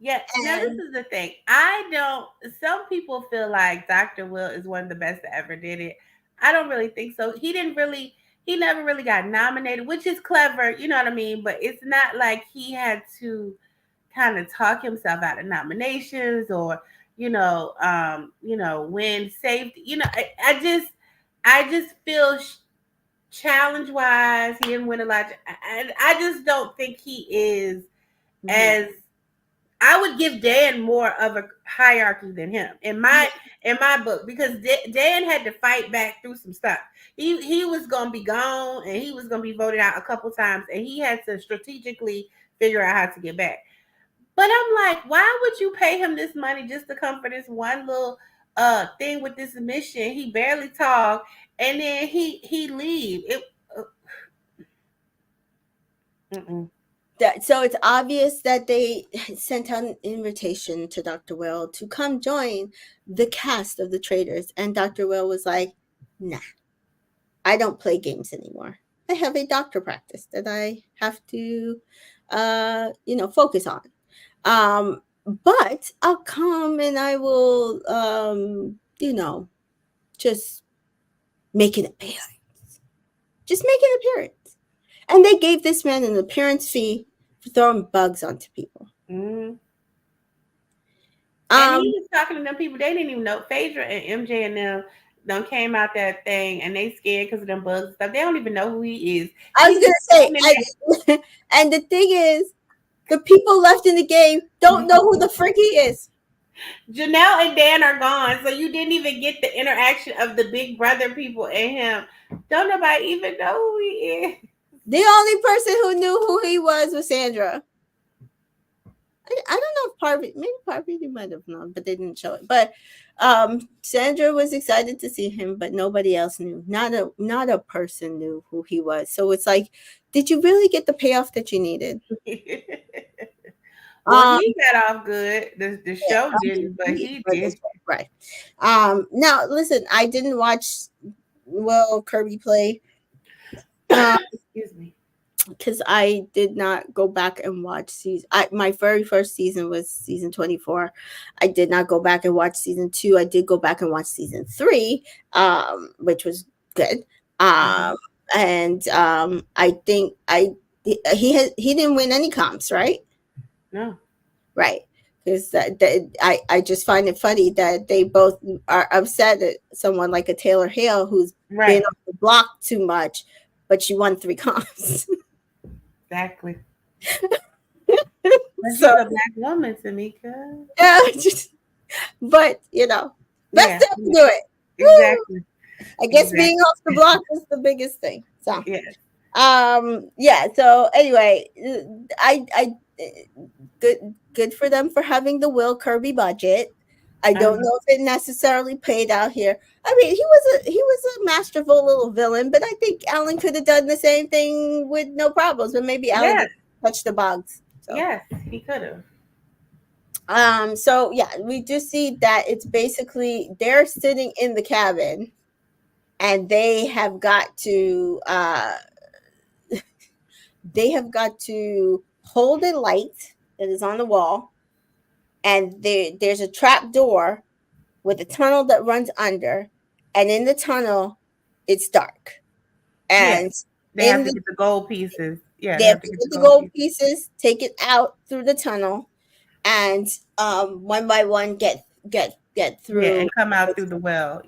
Yeah, now this is the thing. Some people feel like Dr. Will is one of the best that ever did it. I don't really think so. He never really got nominated, which is clever, you know what I mean? But it's not like he had to kind of talk himself out of nominations or, win safety. I just feel challenge-wise, he didn't win a lot. I just don't think he is as... I would give Dan more of a hierarchy than him in my book, because Dan had to fight back through some stuff. He was gonna be gone, and he was gonna be voted out a couple times, and he had to strategically figure out how to get back. But I'm like, why would you pay him this money just to come for this one little thing with this mission? He barely talked, and then he leave. So it's obvious that they sent out an invitation to Dr. Will to come join the cast of the Traitors. And Dr. Will was like, nah, I don't play games anymore. I have a doctor practice that I have to, focus on. But I'll come and I will, just make an appearance. Just make an appearance. And they gave this man an appearance fee for throwing bugs onto people. Mm-hmm. And he was talking to them people. They didn't even know. Phaedra and MJ and them done came out that thing, and they scared because of them bugs and stuff. They don't even know who he is. I was going to say, and the thing is, the people left in the game don't know who the frick he is. Janelle and Dan are gone, so you didn't even get the interaction of the Big Brother people and him. Don't nobody even know who he is. The only person who knew who he was Sandra. I don't know if Parvati might have known, but they didn't show it. But Sandra was excited to see him, but nobody else knew. Not a person knew who he was. So it's like, did you really get the payoff that you needed? Well, Um, he got off good. The yeah, show didn't, but he did. right. Now listen, I didn't watch Will Kirby play. Excuse me. Because I did not go back and watch season. My very first season was season 24. I did not go back and watch season 2. I did go back and watch season 3, which was good. Um, and I think he didn't win any comps, right? No. Right. Because I just find it funny that they both are upset at someone like a Taylor Hale who's Right. been on the block too much, but she won 3 comps. Exactly. She's So a black woman, Tamika. yeah, but best Yeah. time to do it. Exactly. Woo! I guess Exactly. being off the block is the biggest thing. So Yes. yeah. So anyway, I good for them for having the Will Kirby budget. I don't know if it necessarily paid out here. I mean, he was a masterful little villain, but I think Alan could have done the same thing with no problems. But maybe Alan Yes. touched the bugs. So. Yes, he could have. So yeah, we just see that it's basically they're sitting in the cabin and they have got to hold a light that is on the wall, and there's a trap door with a tunnel that runs under, and in the tunnel it's dark. And they have to get the gold pieces. Yeah, they have to get the gold pieces, take it out through the tunnel, and one by one get through and come out through the well,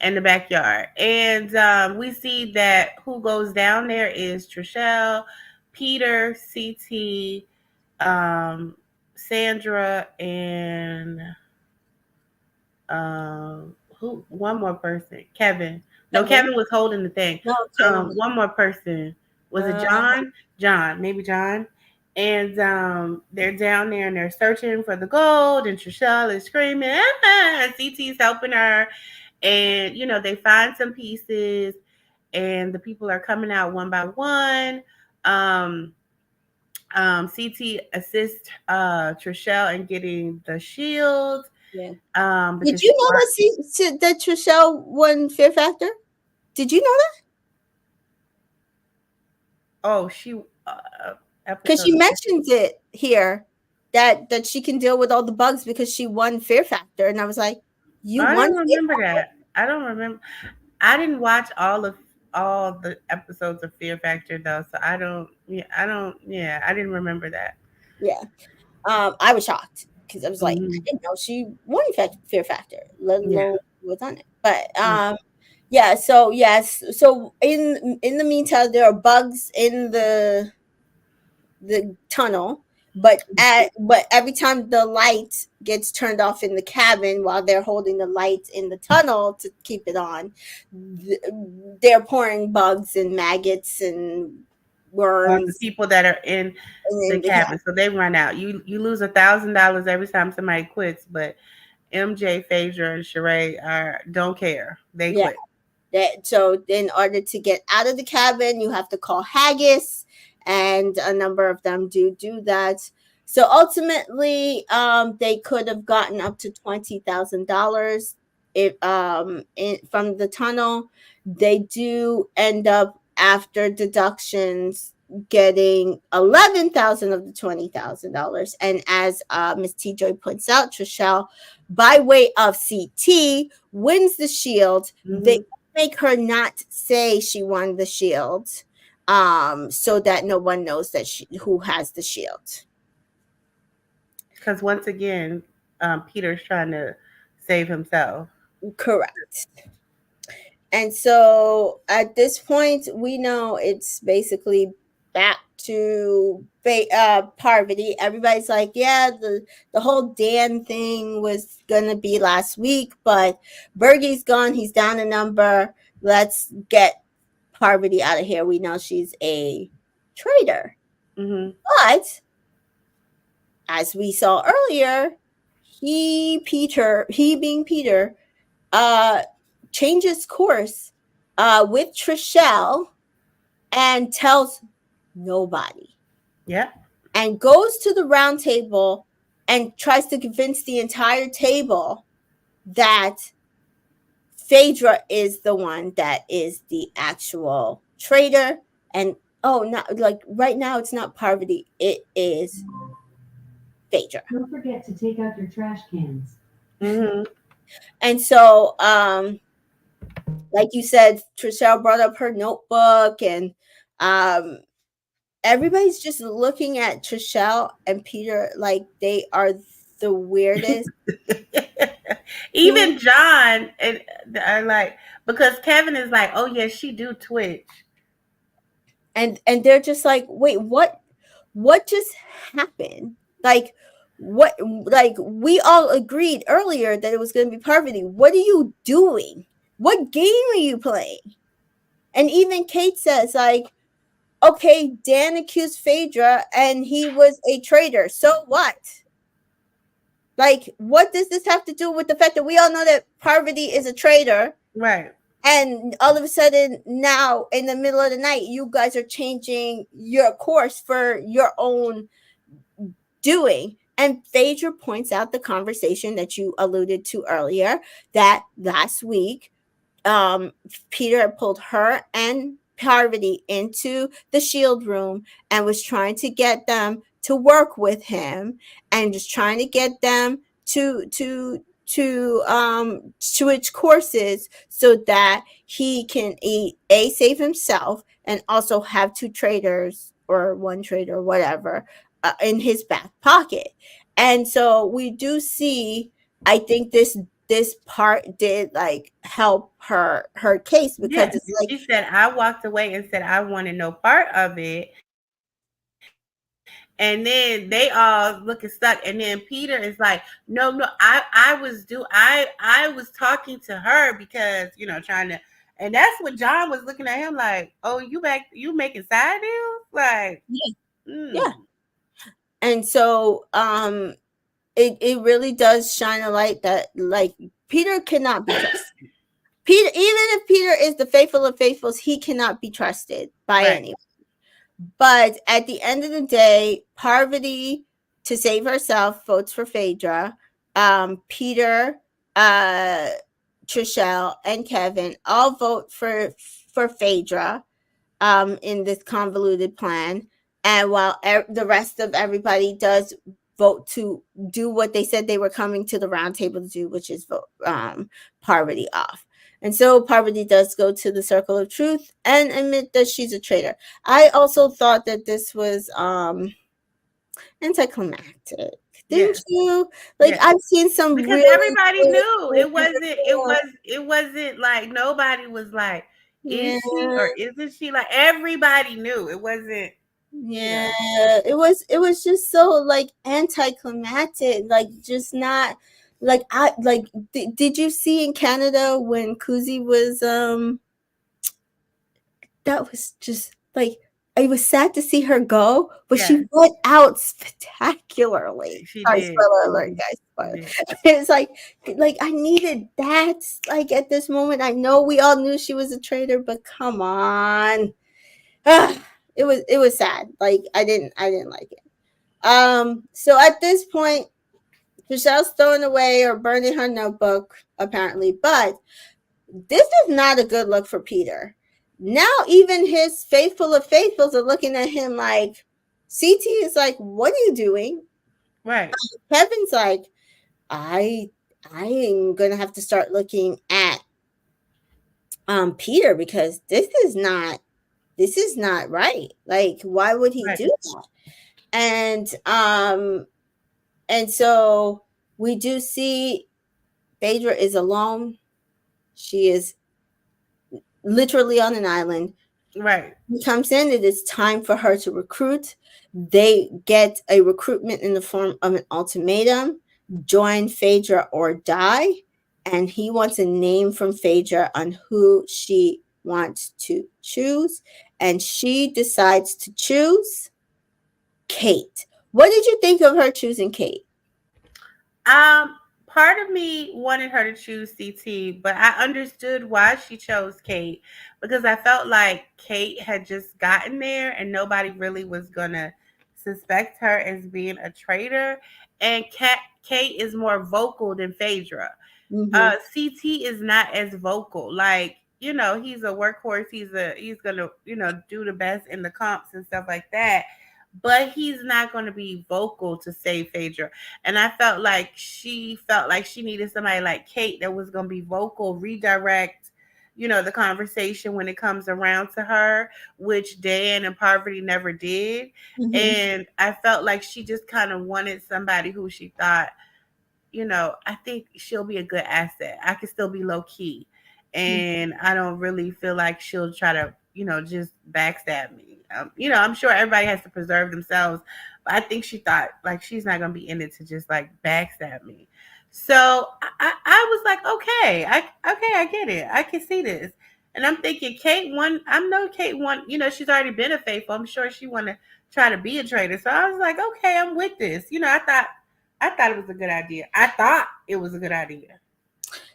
and the backyard. And we see that who goes down there is Trishelle, Peter, CT, Sandra, and who? One more person, Kevin. No, Kevin was holding the thing. No, one more person. Was it John? Maybe John. And they're down there and they're searching for the gold, and Trishelle is screaming, and CT's helping her. And, they find some pieces, and the people are coming out one by one. CT assists Trishelle in getting the shield. Yeah. Did you know that Trishelle won Fear Factor? Did you know that? Oh, she because she mentions it here that she can deal with all the bugs because she won Fear Factor, and I was like, I don't remember that. I don't remember. I didn't watch all the episodes of Fear Factor though, so I didn't remember that. Yeah, I was shocked because I was like, I didn't know she won Fear Factor, let alone was on it. But yeah, so yes, so in the meantime, there are bugs in the tunnel, but every time the light gets turned off in the cabin while they're holding the lights in the tunnel to keep it on, they're pouring bugs and maggots and worms on the people that are in the cabin. So they run out. You lose $1,000 every time somebody quits, but MJ, Phaedra, and Sheree don't care. They quit. So in order to get out of the cabin, you have to call Haggis, and a number of them do that. So ultimately, they could have gotten up to $20,000 from the tunnel. They do end up, after deductions, getting $11,000 of the $20,000. And as Miss T Joy points out, Trishelle, by way of CT, wins the shield. They make her not say she won the shield, so that no one knows that who has the shield. Because once again, Peter's trying to save himself. Correct. And so at this point, we know it's basically back to Parvati. Everybody's like, yeah, the whole Dan thing was gonna be last week, but Bergie's gone. He's down a number. Let's get Parvati out of here. We know she's a traitor. But as we saw earlier, he being Peter, uh, changes course with Trishelle and tells nobody. Yep. And goes to the round table and tries to convince the entire table that Phaedra is the one that is the actual traitor. And oh, not like right now, it's not Parvati, it is Phaedra. Don't forget to take out your trash cans. Mm-hmm. And so, like you said, Trishelle brought up her notebook, and everybody's just looking at Trishelle and Peter like they are the weirdest. Even John and are like, because Kevin is like, oh yeah, she do Twitch. And they're just like, wait, what just happened? Like what, like we all agreed earlier that it was going to be Parvati. What are you doing? What game are you playing? And even Kate says like, okay, Dan accused Phaedra and he was a traitor. So what? Like, what does this have to do with the fact that we all know that Parvati is a traitor? Right. And all of a sudden, now in the middle of the night, you guys are changing your course for your own doing. And Phaedra points out the conversation that you alluded to earlier, that last week, Peter pulled her and Parvati into the shield room and was trying to get them to work with him and just trying to get them to switch courses so that he can save himself and also have two traitors or one traitor or whatever in his back pocket. And so we do see, I think this part did like help her case, because Yes, it's like she said, I walked away and said I wanted no part of it. And then they all looking stuck. And then Peter is like, no, I was talking to her because, you know, trying to, and that's when John was looking at him like, oh, you making side deals? Like, yeah. And so it really does shine a light that like Peter cannot be trusted. Peter, even if Peter is the faithful of faithfuls, he cannot be trusted by anyone. But at the end of the day, Parvati, to save herself, votes for Phaedra. Peter, Trishelle, and Kevin all vote for Phaedra in this convoluted plan. And while the rest of everybody does vote to do what they said they were coming to the round table to do, which is vote Parvati off. And so Parvati does go to the circle of truth and admit that she's a traitor. I also thought that this was anticlimactic. Didn't you? Like, I've seen some, because everybody knew it wasn't like nobody was like, is she or isn't she? Like, everybody knew it wasn't. Yeah, it was just so like anticlimactic, like just not like I like. Did you see in Canada when Kuzi was that was just like, it was sad to see her go, but she went out spectacularly. Sorry, spoiler alert, guys. It's like I needed that. Like at this moment, I know we all knew she was a traitor, but come on. It was sad. Like I didn't like it. So at this point, Trichelle's throwing away or burning her notebook, apparently, but this is not a good look for Peter. Now even his faithful of faithfuls are looking at him like, CT is like, what are you doing? Right. Kevin's like, I am gonna have to start looking at Peter, because this is not right. Like, why would he do that? And so we do see Phaedra is alone. She is literally on an island. Right. He comes in. It is time for her to recruit. They get a recruitment in the form of an ultimatum: join Phaedra or die. And he wants a name from Phaedra on who she wants to choose. And she decides to choose Kate. What did you think of her choosing Kate? Part of me wanted her to choose CT, but I understood why she chose Kate because I felt like Kate had just gotten there and nobody really was gonna suspect her as being a traitor. And Kate is more vocal than Phaedra. Mm-hmm. CT is not as vocal. Like, he's a workhorse. He's gonna, do the best in the comps and stuff like that. But he's not gonna be vocal to save Phaedra. And I felt like she needed somebody like Kate that was gonna be vocal, redirect, the conversation when it comes around to her, which Dan and Parvati never did. Mm-hmm. And I felt like she just kind of wanted somebody who she thought, I think she'll be a good asset. I can still be low key. And I don't really feel like she'll try to, just backstab me. I'm sure everybody has to preserve themselves, but I think she thought like she's not gonna be in it to just like backstab me. So I was like, okay, I get it. I can see this. And I'm thinking Kate won. I know Kate won, she's already been a faithful. I'm sure she wanna try to be a traitor. So I was like, okay, I'm with this. I thought it was a good idea. I thought it was a good idea.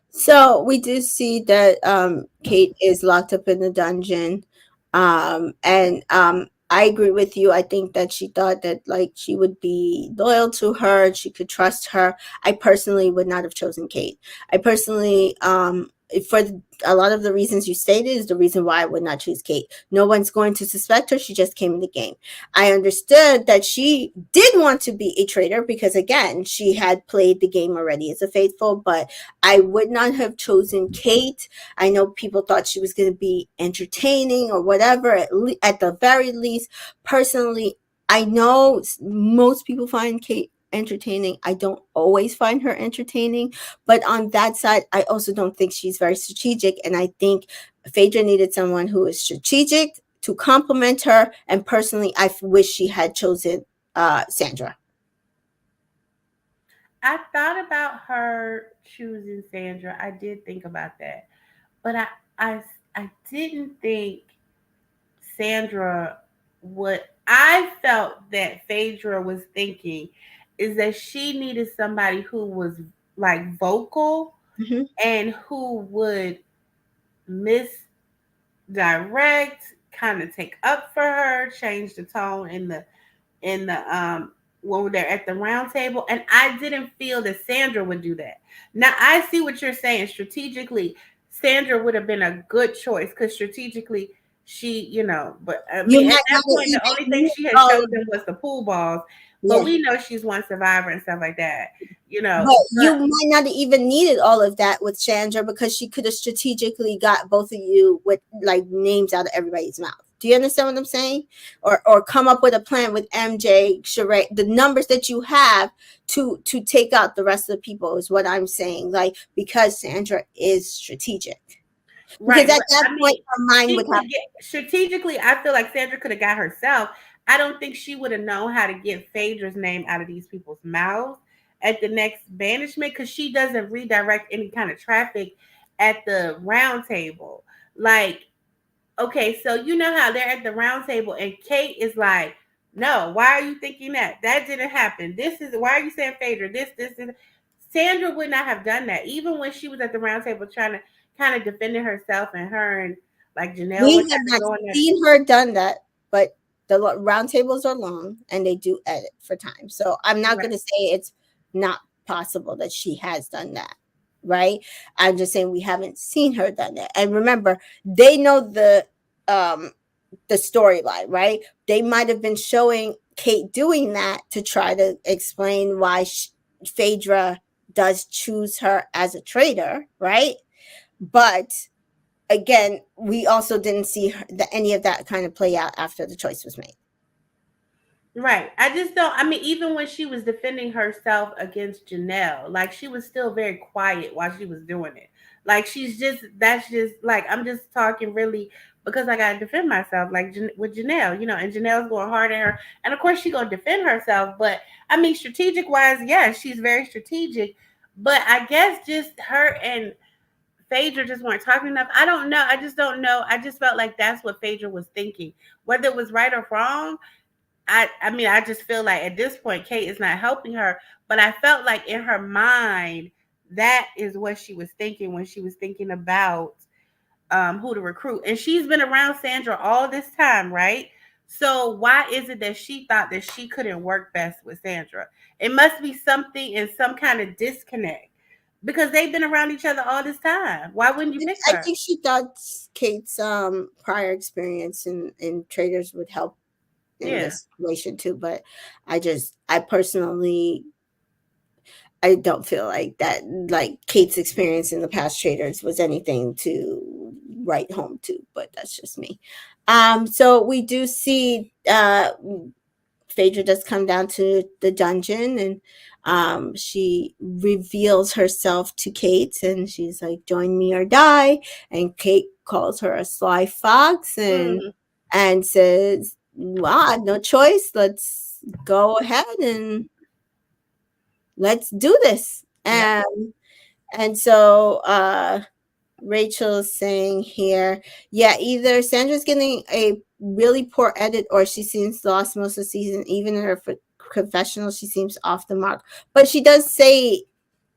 So we do see that Kate is locked up in the dungeon. And I agree with you. I think that she thought that like she would be loyal to her, she could trust her. I personally would not have chosen Kate. I personally for a lot of the reasons you stated is the reason why I would not choose Kate. No one's going to suspect her. She just came in the game. I understood that she did want to be a traitor because again, she had played the game already as a faithful, but I would not have chosen Kate. I know people thought she was going to be entertaining or whatever, at the very least. Personally, I know most people find Kate entertaining. I don't always find her entertaining, but on that side, I also don't think she's very strategic. And I think Phaedra needed someone who is strategic to complement her. And personally, I wish she had chosen Sandra. I thought about her choosing Sandra. I did think about that, but I I didn't think Sandra would. I felt that Phaedra was thinking is that she needed somebody who was like vocal Mm-hmm. and who would misdirect, kind of take up for her, change the tone in the when they're at the round table. And I didn't feel that Sandra would do that. Now I see what you're saying. Strategically, Sandra would have been a good choice because strategically she, but I You mean at might that not point the even only thing need she had all of chosen was the pool balls. But yeah. we know she's one survivor and stuff like that, But But you might not even needed all of that with Chandra because she could have strategically got both of you with like names out of everybody's mouth. Do you understand what I'm saying? Or come up with a plan with MJ, Sheree, the numbers that you have to take out the rest of the people is what I'm saying. Like because Sandra is strategic. Because right, at but that I point mean, her mind she would have could get strategically. I feel like Sandra could have got herself. I don't think she would have known how to get Phaedra's name out of these people's mouths at the next banishment because she doesn't redirect any kind of traffic at the round table. Like, okay, so you know how they're at the round table and Kate is like, no, why are you thinking that? That didn't happen. This is why are you saying Phaedra? This. Sandra would not have done that, even when she was at the round table trying to kind of defending herself, and her and like Janelle we were have kind of not going at. seen her done that, but the round tables are long and they do edit for time. So I'm not Right. going to say it's not possible that she has done that, right? I'm just saying we haven't seen her done that. And remember, they know um the storyline, right? They might have been showing Kate doing that to try to explain why Phaedra does choose her as a traitor, right? But again, we also didn't see any of that kind of play out after the choice was made. Right. I just don't. I mean, even when she was defending herself against Janelle, like she was still very quiet while she was doing it. Like that's just like, I'm just talking really because I got to defend myself, like with Janelle, and Janelle's going hard at her. And of course, she's going to defend herself. But I mean, strategic wise, yes, she's very strategic. But I guess just her and Phaedra just weren't talking enough. I don't know. I just don't know. I just felt like that's what Phaedra was thinking. Whether it was right or wrong, I mean, I just feel like at this point, Kate is not helping her. But I felt like in her mind, that is what she was thinking when she was thinking about who to recruit. And she's been around Sandra all this time, right? So why is it that she thought that she couldn't work best with Sandra? It must be something in some kind of disconnect because they've been around each other all this time. Why wouldn't you pick I her? think she thought Kate's prior experience in traders would help in Yeah. this situation too, but I personally I don't feel like that, like Kate's experience in the past traders was anything to write home to, but that's just me. So we do see Phaedra does come down to the dungeon, and she reveals herself to Kate, and she's like, "Join me or die." And Kate calls her a sly fox, and says, "Well, I have no choice. Let's go ahead and let's do this." Yep. And so Rachel's saying here, yeah, either Sandra's getting a really poor edit or she seems lost most of the season. Even in her confessional, she seems off the mark. But she does say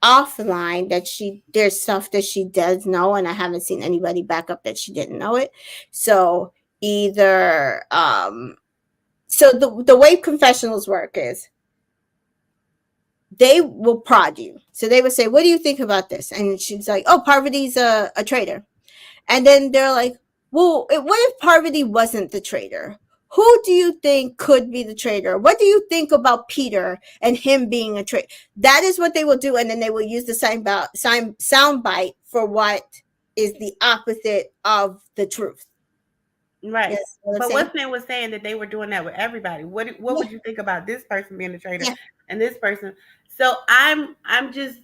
offline that there's stuff that she does know, and I haven't seen anybody back up that she didn't know it. So either so the way confessionals work is they will prod you. So they would say, "What do you think about this?" And she's like, "Oh, Parvati's a traitor." And then they're like, "Well, what if Parvati wasn't the traitor? Who do you think could be the traitor? What do you think about Peter and him being a traitor?" That is what they will do, and then they will use the sound bite for what is the opposite of the truth. Right. Yes, what I'm But saying? what's name was saying that they were doing that with everybody. What would you think about this person being a traitor Yeah. and this person? So I'm just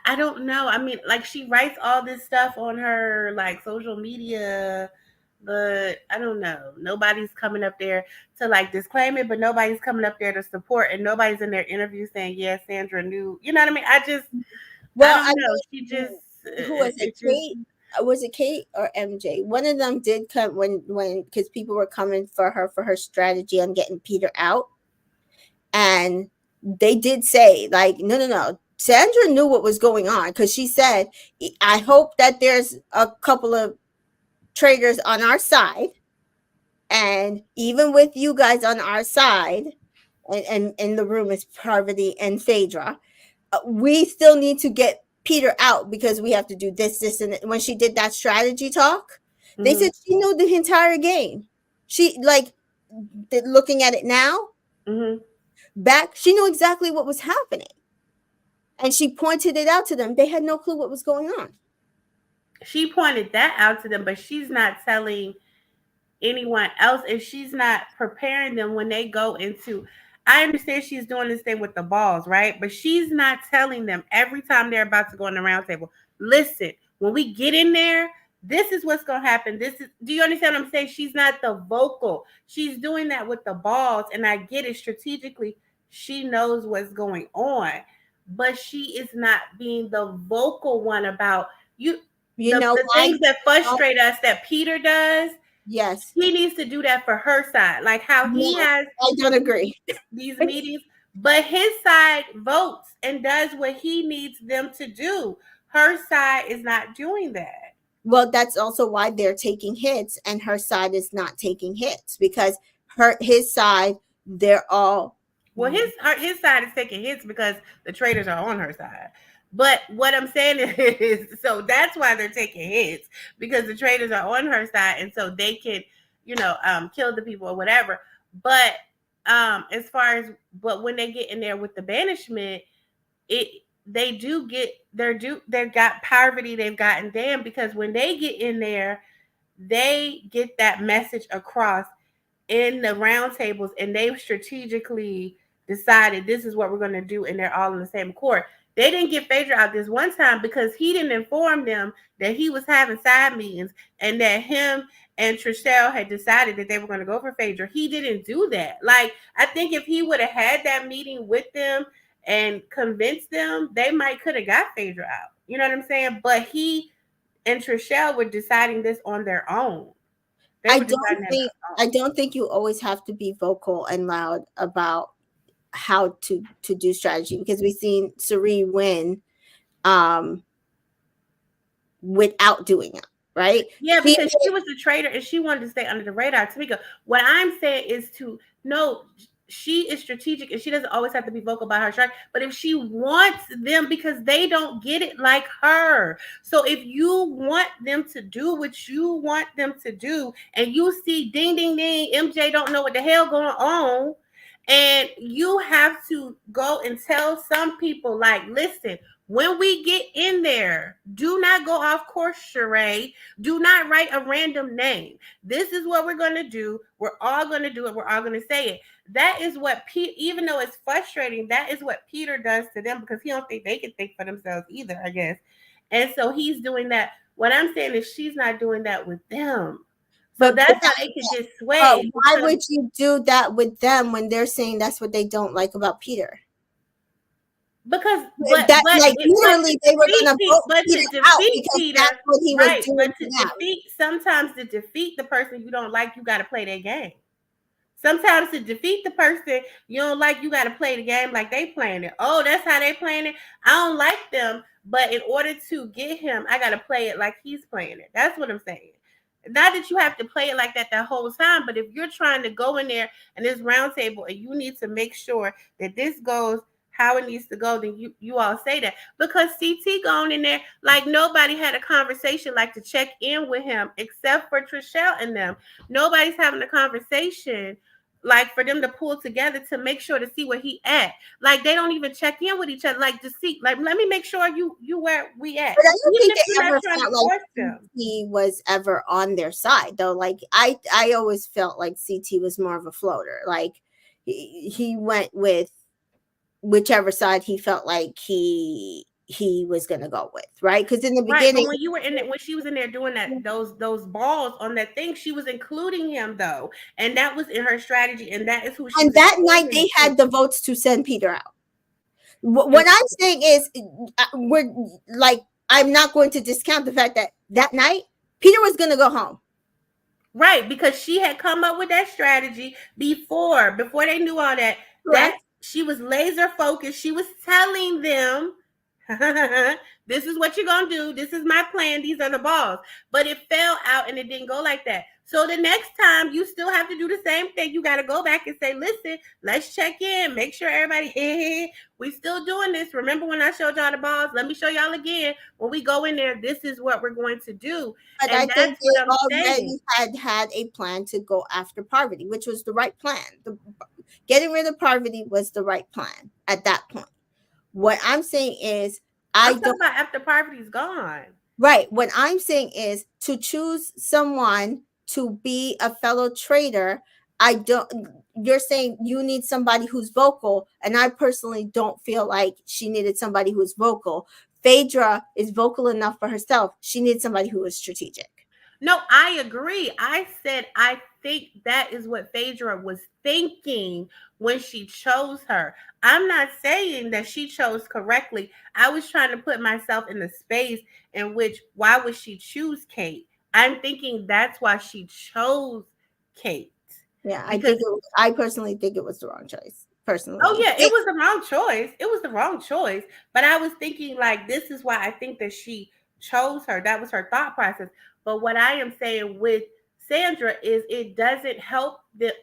I don't know. I mean, like she writes all this stuff on her like social media, but I don't know. Nobody's coming up there to like disclaim it, but nobody's coming up there to support, and nobody's in their interview saying, "Yeah, Sandra knew." You know what I mean? I Well, don't I know. She just think who was it? it just Kate? Was it Kate or MJ? One of them did come when because people were coming for her strategy on getting Peter out, and they did say like, no, no, no. Sandra knew what was going on because she said, "I hope that there's a couple of traitors on our side, and even with you guys on our side, and in the room is Parvati and Phaedra, we still need to get Peter out because we have to do this, this, and when she did that strategy talk, they mm-hmm, said she knew the entire game. She like looking at it now, mm-hmm. back, she knew exactly what was happening, and she pointed it out to them. They had no clue what was going on. She pointed that out to them, but she's not telling anyone else, and she's not preparing them when they go into. I understand she's doing this thing with the balls, right? But she's not telling them every time they're about to go on the round table. Listen, when we get in there, this is what's gonna happen. This is. Do you understand what I'm saying? She's not the vocal. She's doing that with the balls, and I get it strategically. She knows what's going on, but she is not being the vocal one about you. You know The why? things that frustrate us that Peter does, Yes. he needs to do that for her side, like how he No, has I don't agree. these meetings, but his side votes and does what he needs them to do. Her side is not doing that. Well, that's also why they're taking hits and her side is not taking hits because his side, they're all Well, his side is taking hits because the traders are on her side. But what I'm saying is, so that's why they're taking hits because the traders are on her side, and so they can, kill the people or whatever. But as far as but when they get in there with the banishment, it they do get they've got Parvati, they've gotten Dan because when they get in there, they get that message across in the roundtables, and they've strategically decided this is what we're going to do, and they're all in the same accord. They didn't get Phaedra out this one time because he didn't inform them that he was having side meetings and that him and Trishelle had decided that they were going to go for Phaedra. He didn't do that. Like, I think if he would have had that meeting with them and convinced them, they might could have got Phaedra out. You know what I'm saying? But he and Trishelle were deciding this on their own. They I were deciding that. I don't think you always have to be vocal and loud about how to do strategy, because we've seen Suri win without doing it, right? Yeah, because she was the traitor and she wanted to stay under the radar. Tamika, what I'm saying is to know she is strategic and she doesn't always have to be vocal about her strike. But if she wants them, because they don't get it like her. So if you want them to do what you want them to do, and you see ding ding ding, MJ don't know what the hell going on, and you have to go and tell some people, like, listen, when we get in there, do not go off course, Sheree. Do not write a random name. This is what we're going to do. We're all going to do it. We're all going to say it. That is what even though it's frustrating, that is what Peter does to them, because he don't think they can think for themselves either, I guess. And so he's doing that. What I'm saying is she's not doing that with them. So that's how they can get swayed. Why would you do that with them when they're saying that's what they don't like about Peter? Because literally they were going to vote Peter out because that's what he was doing. But to defeat, sometimes to defeat the person you don't like, you got to play their game. Sometimes to defeat the person you don't like, you got to play the game like they playing it. Oh, that's how they playing it. I don't like them, but in order to get him, I got to play it like he's playing it. That's what I'm saying. Not that you have to play it like that the whole time, but if you're trying to go in there and this round table and you need to make sure that this goes how it needs to go, then you all say that. Because CT going in there like nobody had a conversation like to check in with him except for Trishelle and them. Nobody's having a conversation like for them to pull together to make sure to see where he at. Like they don't even check in with each other, like to see, like, let me make sure you where we at. But I don't think they ever felt like he was ever on their side though. Like I always felt like CT was more of a floater. Like he went with whichever side he felt like he was gonna go with, right? Because in the beginning, when you were in it, when she was in there doing that, those balls on that thing, she was including him though, and that was in her strategy, and that is who. She and that night they had the votes to send Peter out. What I'm saying is, we're like, I'm not going to discount the fact that night Peter was gonna go home. Right, because she had come up with that strategy before they knew all that. That she was laser focused. She was telling them, this is what you're going to do. This is my plan. These are the balls. But it fell out and it didn't go like that. So the next time you still have to do the same thing. You got to go back and say, listen, let's check in. Make sure everybody, we still doing this. Remember when I showed y'all the balls? Let me show y'all again. When we go in there, this is what we're going to do. But I think they already had a plan to go after Parvati, which was the right plan. Getting rid of Parvati was the right plan at that point. What I'm saying is, I'm talking about after Parvati's gone. Right. What I'm saying is to choose someone to be a fellow traitor. You're saying you need somebody who's vocal, and I personally don't feel like she needed somebody who's vocal. Phaedra is vocal enough for herself. She needs somebody who is strategic. No, I agree. I said I think that is what Phaedra was thinking when she chose her. I'm not saying that she chose correctly. I was trying to put myself in the space in which, why would she choose Kate? I'm thinking that's why she chose Kate. Yeah, I personally think it was the wrong choice. Personally. Oh yeah, it was the wrong choice. It was the wrong choice. But I was thinking like, this is why I think that she chose her. That was her thought process. But what I am saying with Sandra is it doesn't help the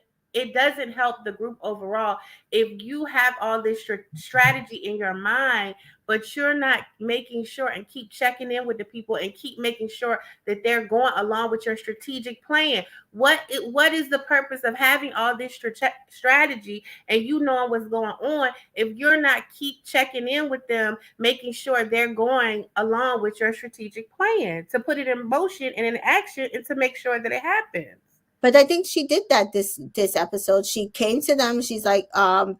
group overall if you have all this strategy in your mind, but you're not making sure and keep checking in with the people and keep making sure that they're going along with your strategic plan. What is the purpose of having all this strategy and you knowing what's going on if you're not keep checking in with them, making sure they're going along with your strategic plan to put it in motion and in action and to make sure that it happens? But I think she did that this episode. She came to them. She's like,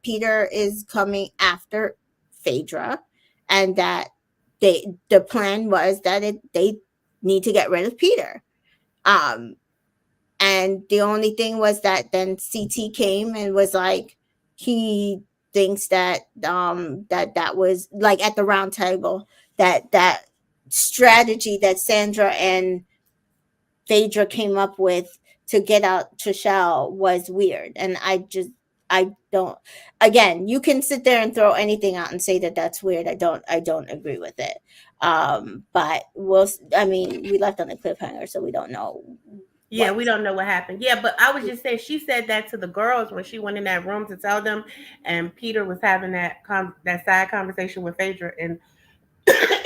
Peter is coming after Phaedra, and that the plan was that they need to get rid of Peter. And the only thing was that then CT came and was like, he thinks that that was like at the round table, that strategy that Sandra and Phaedra came up with to get out Trishelle was weird, and I don't. Again, you can sit there and throw anything out and say that that's weird. I don't agree with it. But I mean, we left on a cliffhanger, so we don't know. Yeah, we don't know what happened. Yeah, but I was just saying, she said that to the girls when she went in that room to tell them, and Peter was having that side conversation with Phaedra and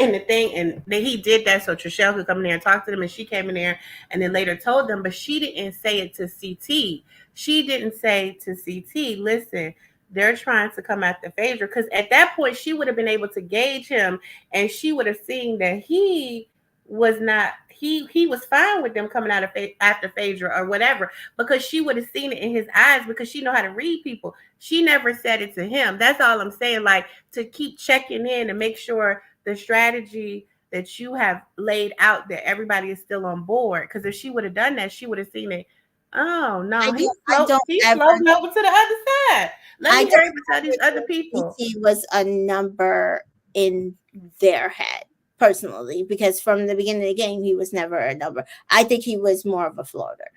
and the thing, and then he did that so Trishelle could come in there and talk to them, and she came in there and then later told them, but she didn't say it to CT. She didn't say to CT, listen, they're trying to come after Phaedra, because at that point she would have been able to gauge him, and she would have seen that he was not he was fine with them coming out of after Phaedra or whatever, because she would have seen it in his eyes, because she know how to read people. She never said it to him. That's all I'm saying, like, to keep checking in and make sure the strategy that you have laid out, that everybody is still on board. Because if she would have done that, she would have seen it. Oh no, he's floating over to the other side. Let me hurry and tell these other people. He was a number in their head, personally, because from the beginning of the game, he was never a number. I think he was more of a floater.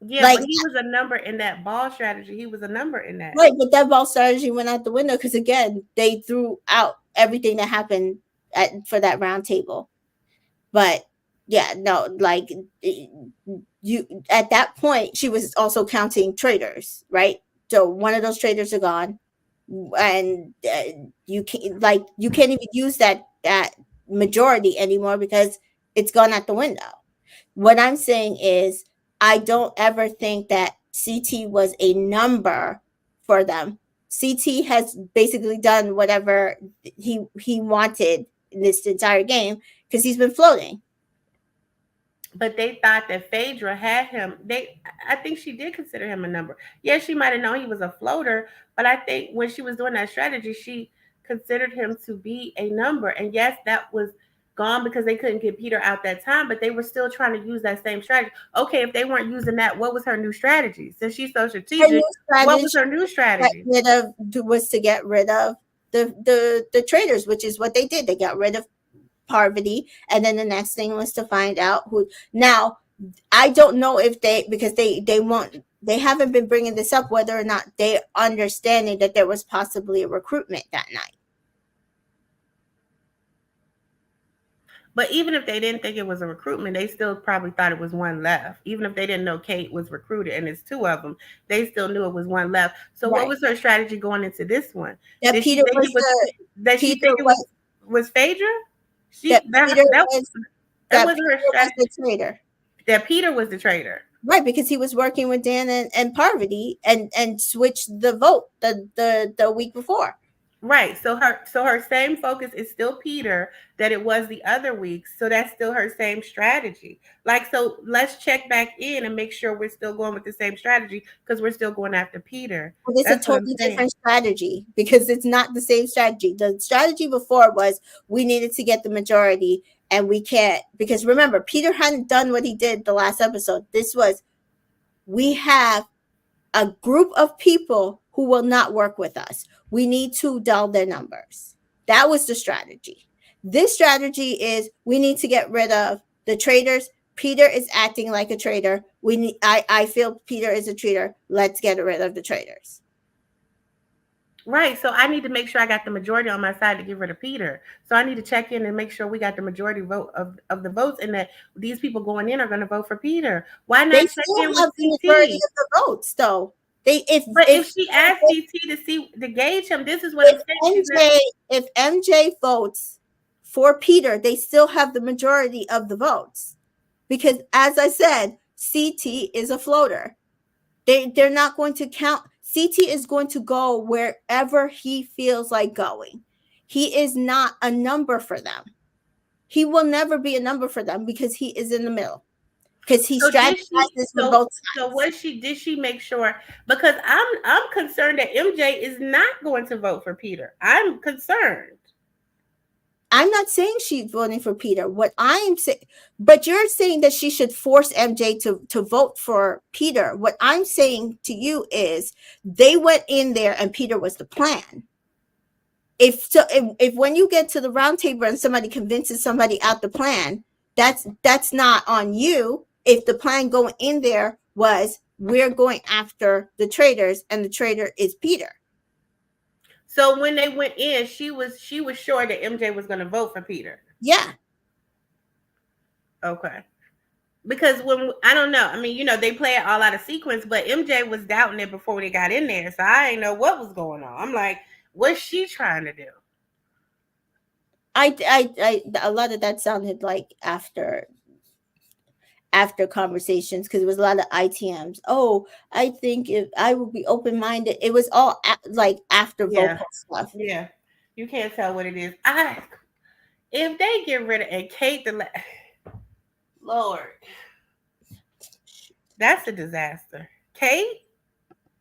Yeah, like, but he was a number in that ball strategy. He was a number in that. Right, but that ball strategy went out the window because, again, they threw out everything that happened for that round table. But yeah, no, like, you at that point, she was also counting traders, right? So one of those traders are gone, and you can't even use that majority anymore because it's gone out the window. What I'm saying is, I don't ever think that CT was a number for them. CT has basically done whatever he wanted in this entire game because he's been floating. But they thought that Phaedra had him. I think she did consider him a number. Yes, she might have known he was a floater, but I think when she was doing that strategy, she considered him to be a number. And yes, that was gone because they couldn't get Peter out that time, but they were still trying to use that same strategy. Okay, if they weren't using that, what was her new strategy? Since she's so strategic, what was her new strategy? Was to get rid of the traders, which is what they did. They got rid of Parvati, and then the next thing was to find out who. Now, I don't know if because they haven't been bringing this up, whether or not they understanding that there was possibly a recruitment that night. But even if they didn't think it was a recruitment, they still probably thought it was one left. Even if they didn't know Kate was recruited and it's two of them, they still knew it was one left. So right. What was her strategy going into this one? That did Peter she think it was Phaedra? That wasn't her strategy. Was the traitor. That Peter was the traitor. Right, because he was working with Dan and Parvati and switched the vote the week before. Right. So her same focus is still Peter that it was the other weeks. So that's still her same strategy. Like, so let's check back in and make sure we're still going with the same strategy because we're still going after Peter. Well, it's a totally different strategy because it's not the same strategy. The strategy before was we needed to get the majority and we can't, because remember, Peter hadn't done what he did the last episode. This was, we have a group of people who will not work with us. We need to dull their numbers. That was the strategy. This strategy is we need to get rid of the traitors. Peter is acting like a traitor. I feel Peter is a traitor. Let's get rid of the traitors. Right. So I need to make sure I got the majority on my side to get rid of Peter. So I need to check in and make sure we got the majority vote of the votes and that these people going in are going to vote for Peter. Why not check in with the majority of the votes, though? If she asked CT to gauge him, this is what I'm saying. If MJ votes for Peter, they still have the majority of the votes. Because as I said, CT is a floater. They're not going to count. CT is going to go wherever he feels like going. He is not a number for them. He will never be a number for them because he is in the middle. Because he strategizes for both sides. So did she make sure? Because I'm concerned that MJ is not going to vote for Peter. I'm concerned. I'm not saying she's voting for Peter. What I am saying, but you're saying that she should force MJ to vote for Peter. What I'm saying to you is they went in there and Peter was the plan. If when you get to the round table and somebody convinces somebody out the plan, that's not on you. If the plan going in there was we're going after the traitors, and the traitor is Peter. So when they went in, she was sure that MJ was going to vote for Peter. Yeah. Okay. Because when I don't know, I mean, you know, they play it all out of sequence, but MJ was doubting it before they got in there, so I didn't know what was going on. I'm like, what's she trying to do? I a lot of that sounded like after conversations, because it was a lot of ITMs. Oh, I think if I would be open minded. It was all like after vocal stuff. Yeah, you can't tell what it is. If they get rid of and Kate, Lord, that's a disaster. Kate,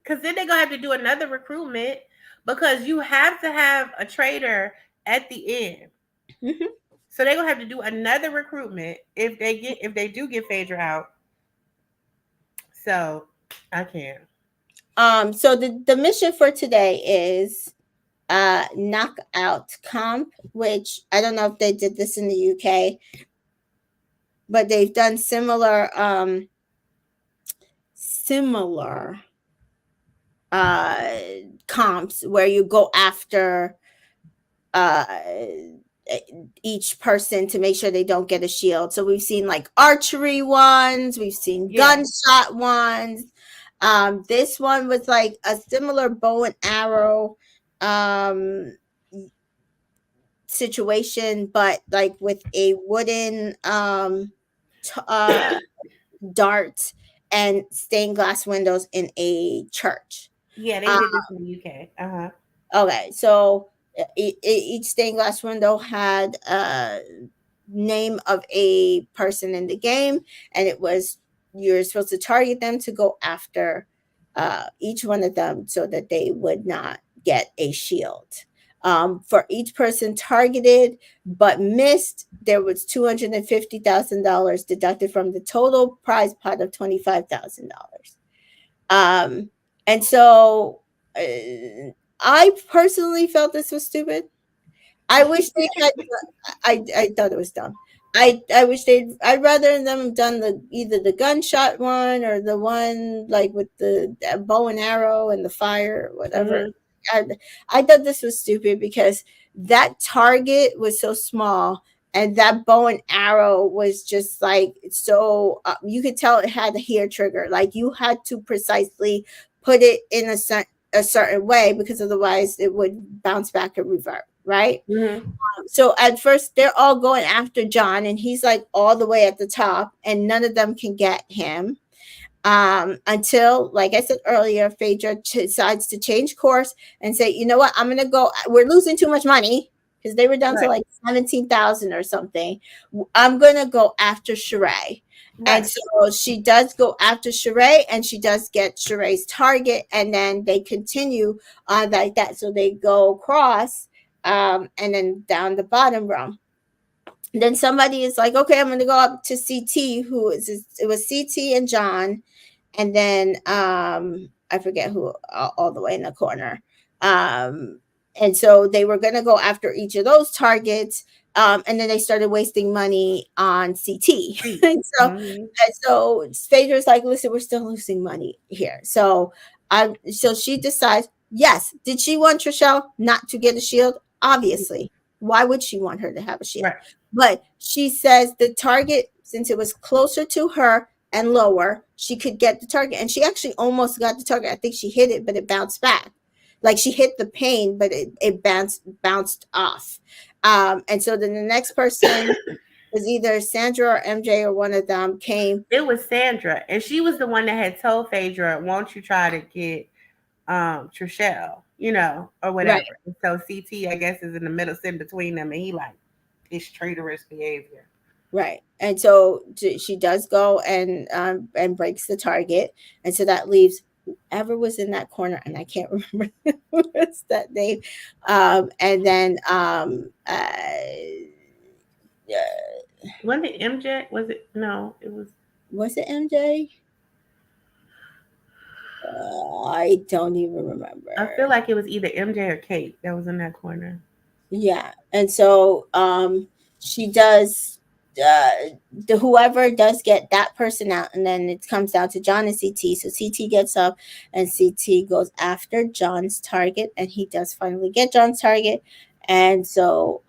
because then they're gonna have to do another recruitment, because you have to have a traitor at the end. Mm-hmm. So they're gonna have to do another recruitment if they do get Phaedra out. So I can't. So the mission for today is knockout comp, which I don't know if they did this in the UK, but they've done similar comps where you go after each person to make sure they don't get a shield. So we've seen like archery ones, we've seen gunshot ones. This one was like a similar bow and arrow situation, but like with a wooden dart and stained glass windows in a church. Yeah, they did this in the UK. Okay, so each stained glass window had a name of a person in the game, and it was you're supposed to target them to go after each one of them so that they would not get a shield. For each person targeted but missed, there was $250,000 deducted from the total prize pot of $25,000. And so I personally felt this was stupid. I wish they had. I thought it was dumb. I wish I'd rather them have done either the gunshot one or the one like with the bow and arrow and the fire or whatever. Mm-hmm. I thought this was stupid because that target was so small and that bow and arrow was just like so. You could tell it had a hair trigger. Like you had to precisely put it in a certain way because otherwise it would bounce back and revert. Right. Mm-hmm. So at first they're all going after John and he's like all the way at the top and none of them can get him until, like I said earlier, Phaedra decides to change course and say, you know what, I'm going to go. We're losing too much money because they were down to like 17,000 or something. I'm going to go after Sheree. Right. And so she does go after Sheree and she does get Sheree's target. And then they continue on like that. So they go across. And then down the bottom row. And then somebody is like, okay, I'm going to go up to CT, it was CT and John. And then I forget who, all the way in the corner. And so they were going to go after each of those targets. And then they started wasting money on CT. and so Phaedra's like, listen, we're still losing money here. So she decides, yes, did she want Trishelle not to get a shield? Obviously. Why would she want her to have a shield? Right. But she says the target, since it was closer to her and lower, she could get the target. And she actually almost got the target. I think she hit it, but it bounced back. Like she hit the pane, but it bounced off. And so then the next person was either Sandra or MJ or one of them came. It was Sandra. And she was the one that had told Phaedra, won't you try to get Trishelle, you know, or whatever. Right. So CT, I guess, is in the middle, sitting between them, and he like it's traitorous behavior. Right. And so she does go and breaks the target, and so that leaves whoever was in that corner, and I can't remember what's that name. And then wasn't it MJ? Was it? No, it was. Was it MJ? I don't even remember. I feel like it was either MJ or Kate that was in that corner. Yeah. And so she does whoever does get that person out, and then it comes down to John and CT. So CT gets up, and CT goes after John's target, and he does finally get John's target, and so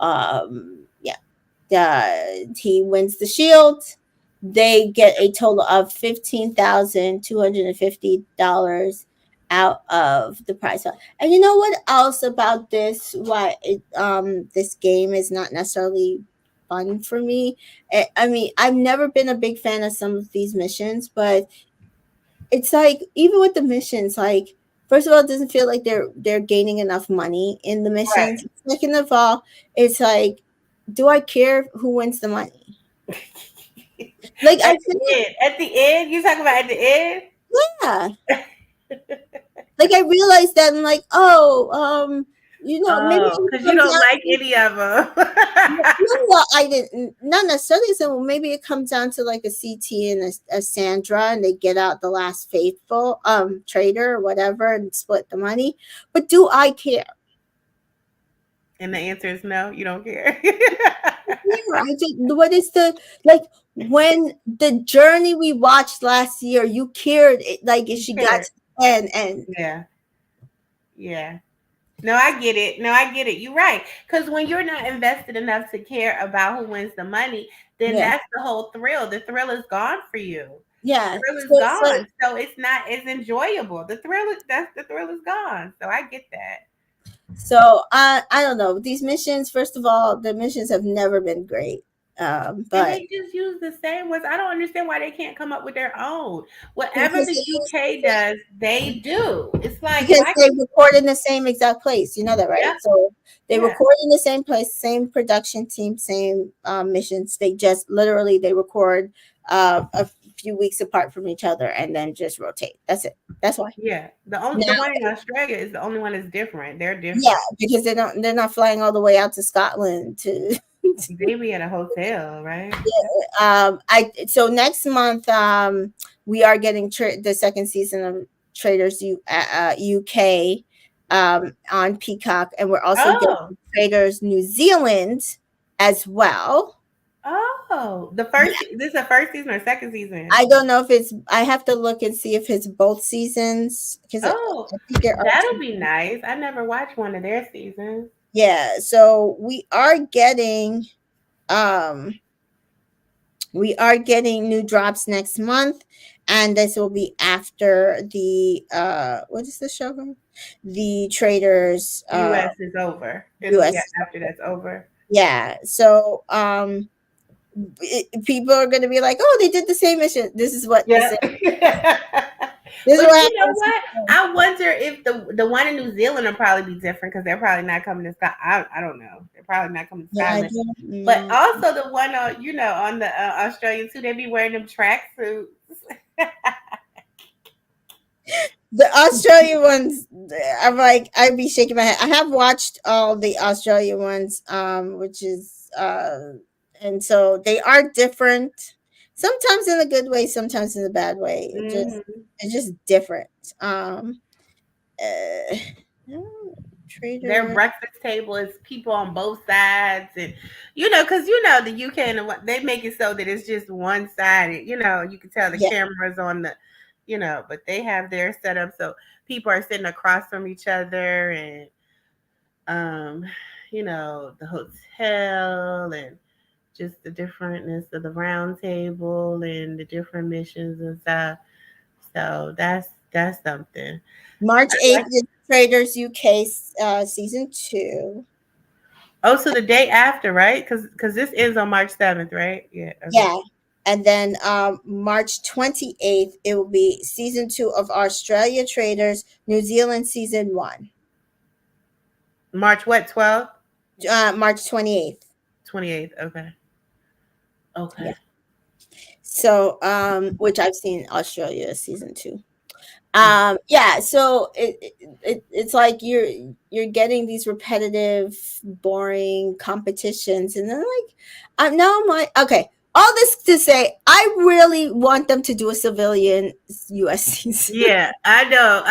he wins the shield. They get a total of $15,250 out of the prize fund. And you know what else about this? Why this game is not necessarily fun for me. I mean, I've never been a big fan of some of these missions, but it's like even with the missions, like first of all, it doesn't feel like they're gaining enough money in the missions. Right. Second of all, it's like, do I care who wins the money? Like At the end, you talking about at the end? yeah. Like I realized that I'm like, maybe because you don't like any of them. well, I didn't not necessarily say, well, maybe it comes down to like a CT and a Sandra, and they get out the last faithful trader or whatever and split the money. But do I care? And the answer is no, you don't care. What is the like when the journey we watched last year, you cared like if she got to the end and yeah. No, I get it. You're right. Because when you're not invested enough to care about who wins the money, then that's the whole thrill. The thrill is gone for you. Yeah. The thrill is gone. So it's not as enjoyable. The thrill is gone. So I get that. So I don't know. These missions, first of all, the missions have never been great. But they just use the same ones. I don't understand why they can't come up with their own. Whatever the UK does, they do. It's like because they record in the same exact place. You know that, right? Yeah. So they record in the same place, same production team, same missions. They just literally they record a few weeks apart from each other and then just rotate. That's it. That's why. Yeah. The one in Australia is the only one that's different. They're different. Yeah, because they're not flying all the way out to Scotland to they be at a hotel, right? Yeah. So next month we are getting the second season of Traders UK on Peacock, and we're also getting Traders New Zealand as well. Oh, this is the first season or second season? I don't know if it's. I have to look and see if it's both seasons. I think that'll be nice. I never watched one of their seasons. Yeah, so we are getting new drops next month, and this will be after the what is the show called? The Traders US is over. US after that's over. Yeah. So people are going to be like, "Oh, they did the same mission." This is what this is what you know what? I wonder if the one in New Zealand will probably be different because they're probably not coming to Scotland. I don't know. They're probably not coming to Scotland. But also the one on on the Australian too, they be wearing them tracksuits. The Australian ones, I'm like, I'd be shaking my head. I have watched all the Australian ones, which is and so they are different. Sometimes in a good way, sometimes in a bad way. It's just different. Their breakfast table is people on both sides, and because the UK and they make it so that it's just one sided. You can tell the cameras on the, but they have their setup so people are sitting across from each other, and the hotel and just the differentness of the round table and the different missions and stuff. So that's something. March 8th is Traders UK season 2. Oh, so the day after, right? Because this ends on March 7th, right? Yeah. Okay. Yeah. And then March 28th, it will be season 2 of Australia Traders New Zealand season 1. March what? 12th? March 28th. 28th. Okay. Yeah. So, which I've seen Australia season 2. Yeah. So it's like you're getting these repetitive, boring competitions, and then I'm like, okay. All this to say, I really want them to do a civilian US season. Yeah, I know.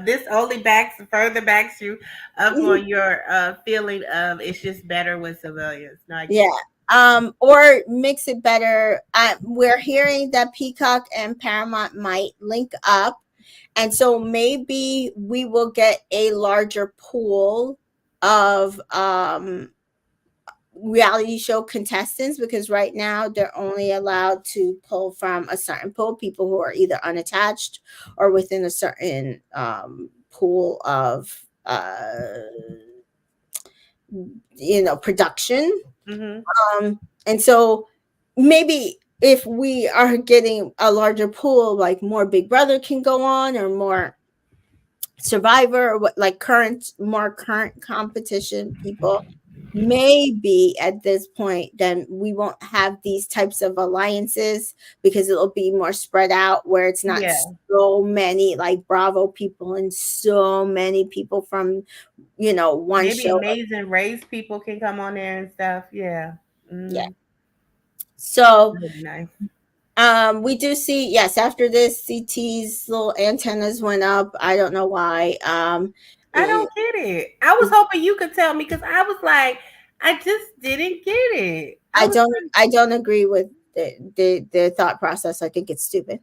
This only further backs you up on your feeling of it's just better with civilians. Yeah. or mix it better. We're hearing that Peacock and Paramount might link up, and so maybe we will get a larger pool of reality show contestants, because right now they're only allowed to pull from a certain pool, people who are either unattached or within a certain pool of production. And so maybe if we are getting a larger pool, like more Big Brother can go on, or more Survivor, or what, like more current competition people, maybe at this point then we won't have these types of alliances, because it'll be more spread out, where it's not so many like Bravo people and so many people from one Maybe show. Amazing Race people can come on there and stuff. Yeah. Yeah. So really nice. We do see, yes, after this, CT's little antennas went up. I don't know why. I don't get it. I was hoping you could tell me, because I was like, I just didn't get it. I don't agree with the thought process. I think it's stupid.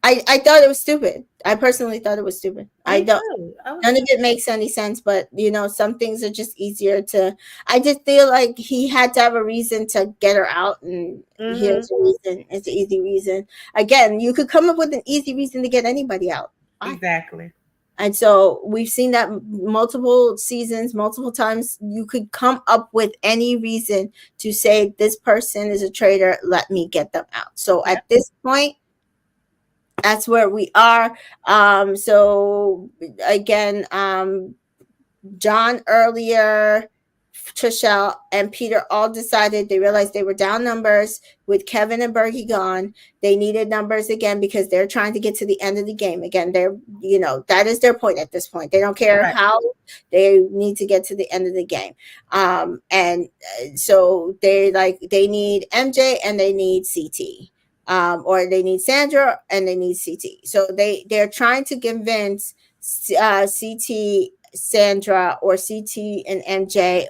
I thought it was stupid. I personally thought it was stupid. None of it makes any sense, but some things are just easier to. I just feel like he had to have a reason to get her out, and here's the reason. It's an easy reason. Again, you could come up with an easy reason to get anybody out. Exactly. And so we've seen that multiple seasons, multiple times. You could come up with any reason to say this person is a traitor. Let me get them out. So at this point, that's where we are. So again, John earlier, Trishelle and Peter all decided, they realized they were down numbers with Kevin and Bergie gone. They needed numbers again, because they're trying to get to the end of the game. Again, they're, that is their point at this point. They don't care how, they need to get to the end of the game. And so they need MJ and they need CT. Or they need Sandra and they need CT. So they're trying to convince CT, Sandra, or CT and MJ.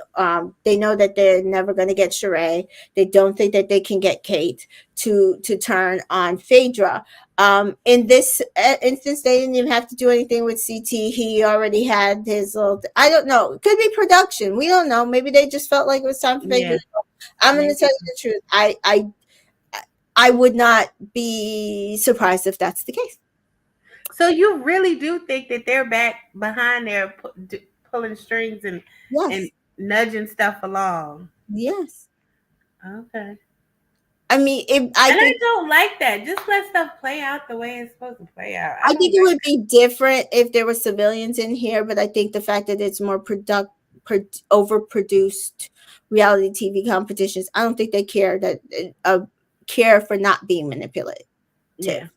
They know that they're never going to get Sheree. They don't think that they can get Kate to turn on Phaedra. In this instance, they didn't even have to do anything with CT. He already had his little. I don't know. It could be production. We don't know. Maybe they just felt like it was time for Phaedra. I'm going to tell you the truth. I would not be surprised if that's the case. So you really do think that they're back behind there pulling strings and nudging stuff along? Yes. Okay. I mean, I don't like that. Just let stuff play out the way it's supposed to play out. I think it would be different if there were civilians in here, but I think the fact that it's more overproduced reality TV competitions, I don't think they care for not being manipulated. Yeah.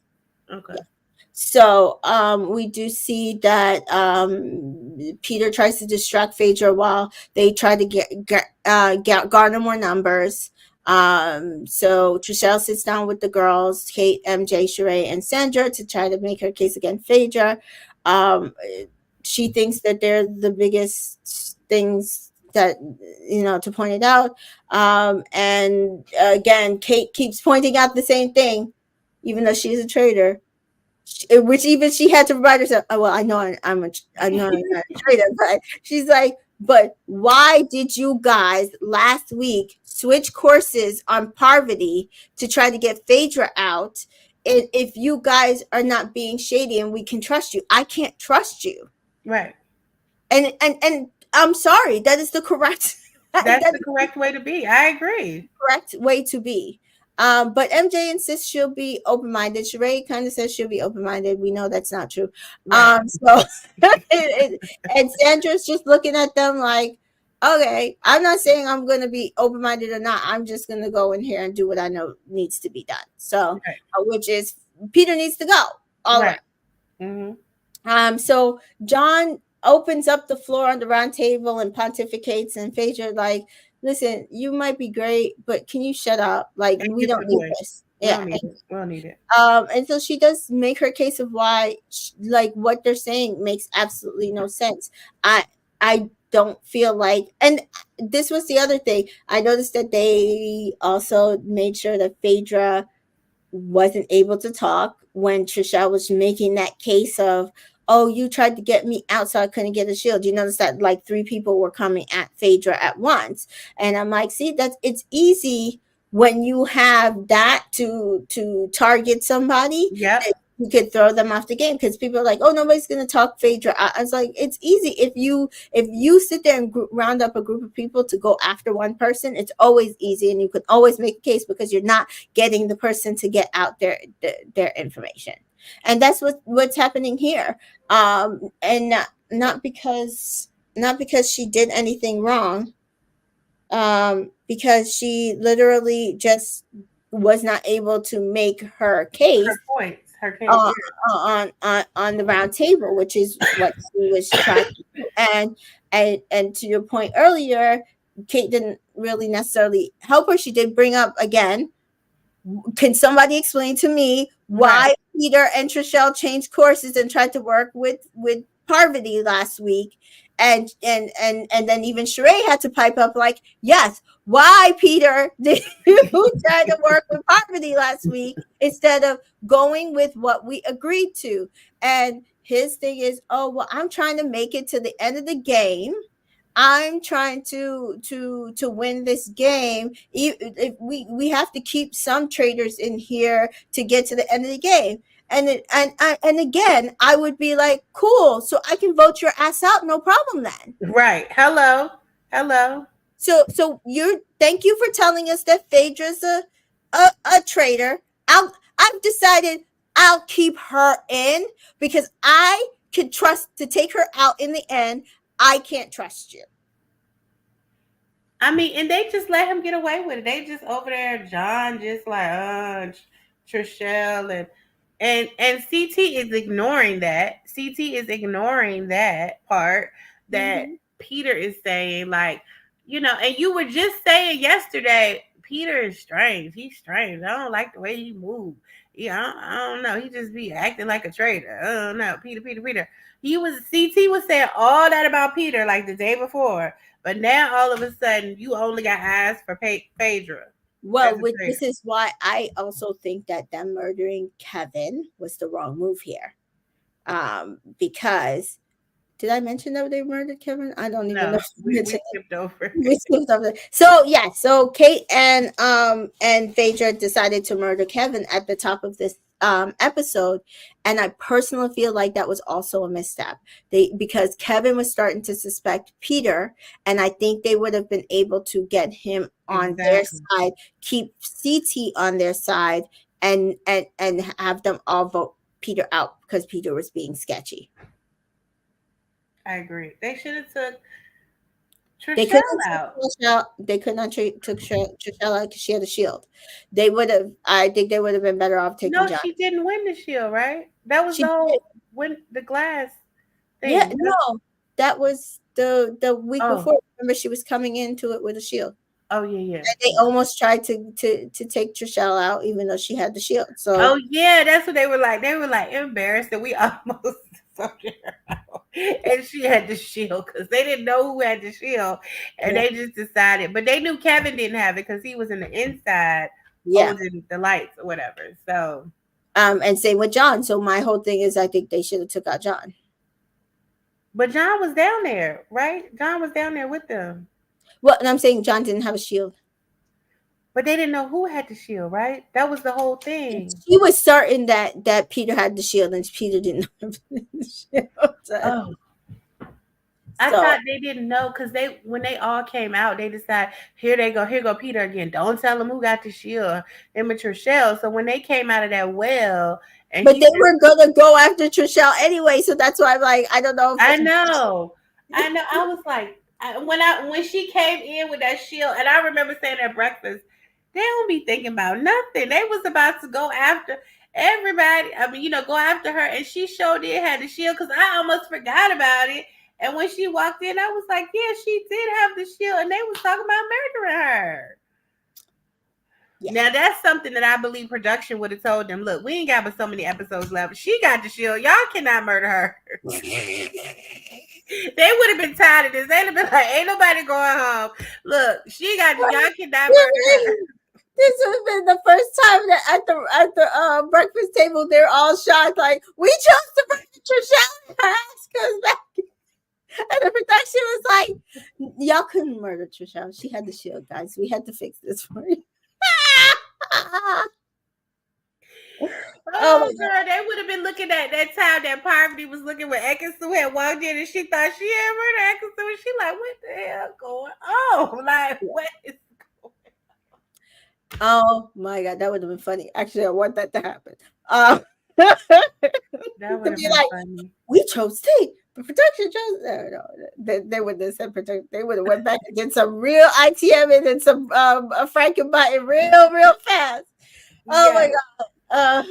Okay. Yeah. So we do see that Peter tries to distract Phaedra while they try to garner more numbers. So Trishelle sits down with the girls, Kate, MJ, Sheree, and Sandra, to try to make her case against Phaedra. She thinks that they're the biggest things that to point it out. And again, Kate keeps pointing out the same thing, even though she's a traitor. Which even she had to provide herself. Oh, well, I know I'm not a traitor, but she's like, but why did you guys last week switch courses on Parvati to try to get Phaedra out? And if you guys are not being shady and we can trust you, I can't trust you. Right. And I'm sorry, that is the correct. That's the correct way to be. I agree. Correct way to be. But MJ insists she'll be open-minded. Sheree kind of says she'll be open-minded. We know that's not true. Right. And Sandra's just looking at them like, okay, I'm not saying I'm going to be open-minded or not. I'm just going to go in here and do what I know needs to be done. So, which is Peter needs to go. All right. Mm-hmm. So John opens up the floor on the round table and pontificates, and Phaedra like, listen, you might be great, but can you shut up? Like, we don't need this. We don't need it. And so she does make her case of why, like, what they're saying makes absolutely no sense. I don't feel like, and this was the other thing. I noticed that they also made sure that Phaedra wasn't able to talk when Trishelle was making that case of, oh, you tried to get me out so I couldn't get a shield. You notice that like 3 people were coming at Phaedra at once. And I'm like, see, that's it's easy when you have that to target somebody. Yep. You could throw them off the game because people are like, oh, nobody's gonna talk Phaedra. I was like, it's easy if you sit there and round up a group of people to go after one person. It's always easy, and you can always make a case because you're not getting the person to get out their information, and that's what's happening here. And not because she did anything wrong, because she literally just was not able to make her case. Her points. Her case. On the round table, which is what she was trying to do. And to your point earlier, Kate didn't really necessarily help her. She did bring up again, can somebody explain to me why Peter and Trishelle changed courses and tried to work with Parvati last week? And then even Sheree had to pipe up like, yes, why, Peter, did you try to work with Parvati last week instead of going with what we agreed to? And his thing is, oh, well, I'm trying to make it to the end of the game. I'm trying to win this game. If we have to keep some traders in here to get to the end of the game. And again, I would be like, cool, so I can vote your ass out, no problem then. Right. Hello. So thank you for telling us that Phaedra's a traitor. I've decided I'll keep her in because I can trust to take her out in the end. I can't trust you. I mean, and they just let him get away with it. They just over there, John, just like, Trishelle and CT is ignoring that. CT is ignoring that part that Peter is saying, like, and you were just saying yesterday, Peter is strange. He's strange. I don't like the way he moves. Yeah, I don't know. He just be acting like a traitor. I don't know. Peter. CT was saying all that about Peter like the day before, but now all of a sudden you only got eyes for Phaedra. Well, this is why I also think that them murdering Kevin was the wrong move here. Because did I mention that they murdered Kevin? I don't even know. We skipped over. So Kate and Phaedra decided to murder Kevin at the top of this episode, and I personally feel like that was also a misstep. Because Kevin was starting to suspect Peter, and I think they would have been able to get him on their side, keep CT on their side, and have them all vote Peter out because Peter was being sketchy. I agree. They should have took Trishelle out. They could not took Trishelle out because she had a shield. They would have. I think they would have been better off taking. No, John. She didn't win the shield, right? That was the whole win the glass thing. Yeah, no, that was the week before. Remember, she was coming into it with a shield. Oh yeah. And they almost tried to take Trishelle out, even though she had the shield. So. Oh yeah, that's what they were like. They were like embarrassed that we almost took her out, and she had the shield because they didn't know who had the shield, and they just decided. But they knew Kevin didn't have it because he was in the inside holding the lights or whatever. So. And same with John. So my whole thing is, I think they should have took out John. But John was down there, right? John was down there with them. Well, and I'm saying John didn't have a shield. But they didn't know who had the shield, right? That was the whole thing. She was certain that Peter had the shield, and Peter didn't have the shield. I thought they didn't know because when they all came out, they decided, here go Peter again. Don't tell them who got the shield. Him and Trishelle. So when they came out of that well, but they were gonna go after Trishelle anyway, so that's why I'm like, I don't know. I know. I was like, when she came in with that shield, and I remember saying at breakfast, they don't be thinking about nothing. They was about to go after everybody. I mean, go after her, and she sure did have the shield because I almost forgot about it. And when she walked in, I was like, yeah, she did have the shield, and they was talking about murdering her. Yeah. Now that's something that I believe production would have told them. Look, we ain't got but so many episodes left. She got the shield. Y'all cannot murder her. They would have been tired of this. They'd have been like, ain't nobody going home. Look, she got y'all cannot murder her. This has been the first time that at the breakfast table they're all shocked, like, we chose to bring Trishelle and her ass goes back. And the production was like, y'all couldn't murder Trishelle. She had the shield, guys. We had to fix this for you. Oh, girl, they would have been looking at that time that Parvati was looking when Ekansu had walked in and she thought she had murdered Ekansu. And she like, what the hell going on? Like, what is going on? Oh my god, that would have been funny. Actually, I want that to happen. That would have been like, funny. We chose Tate, but production chose. No, they would have said production. They would have went back and did some real ITM and then some Frankenbutton real fast. Oh my god.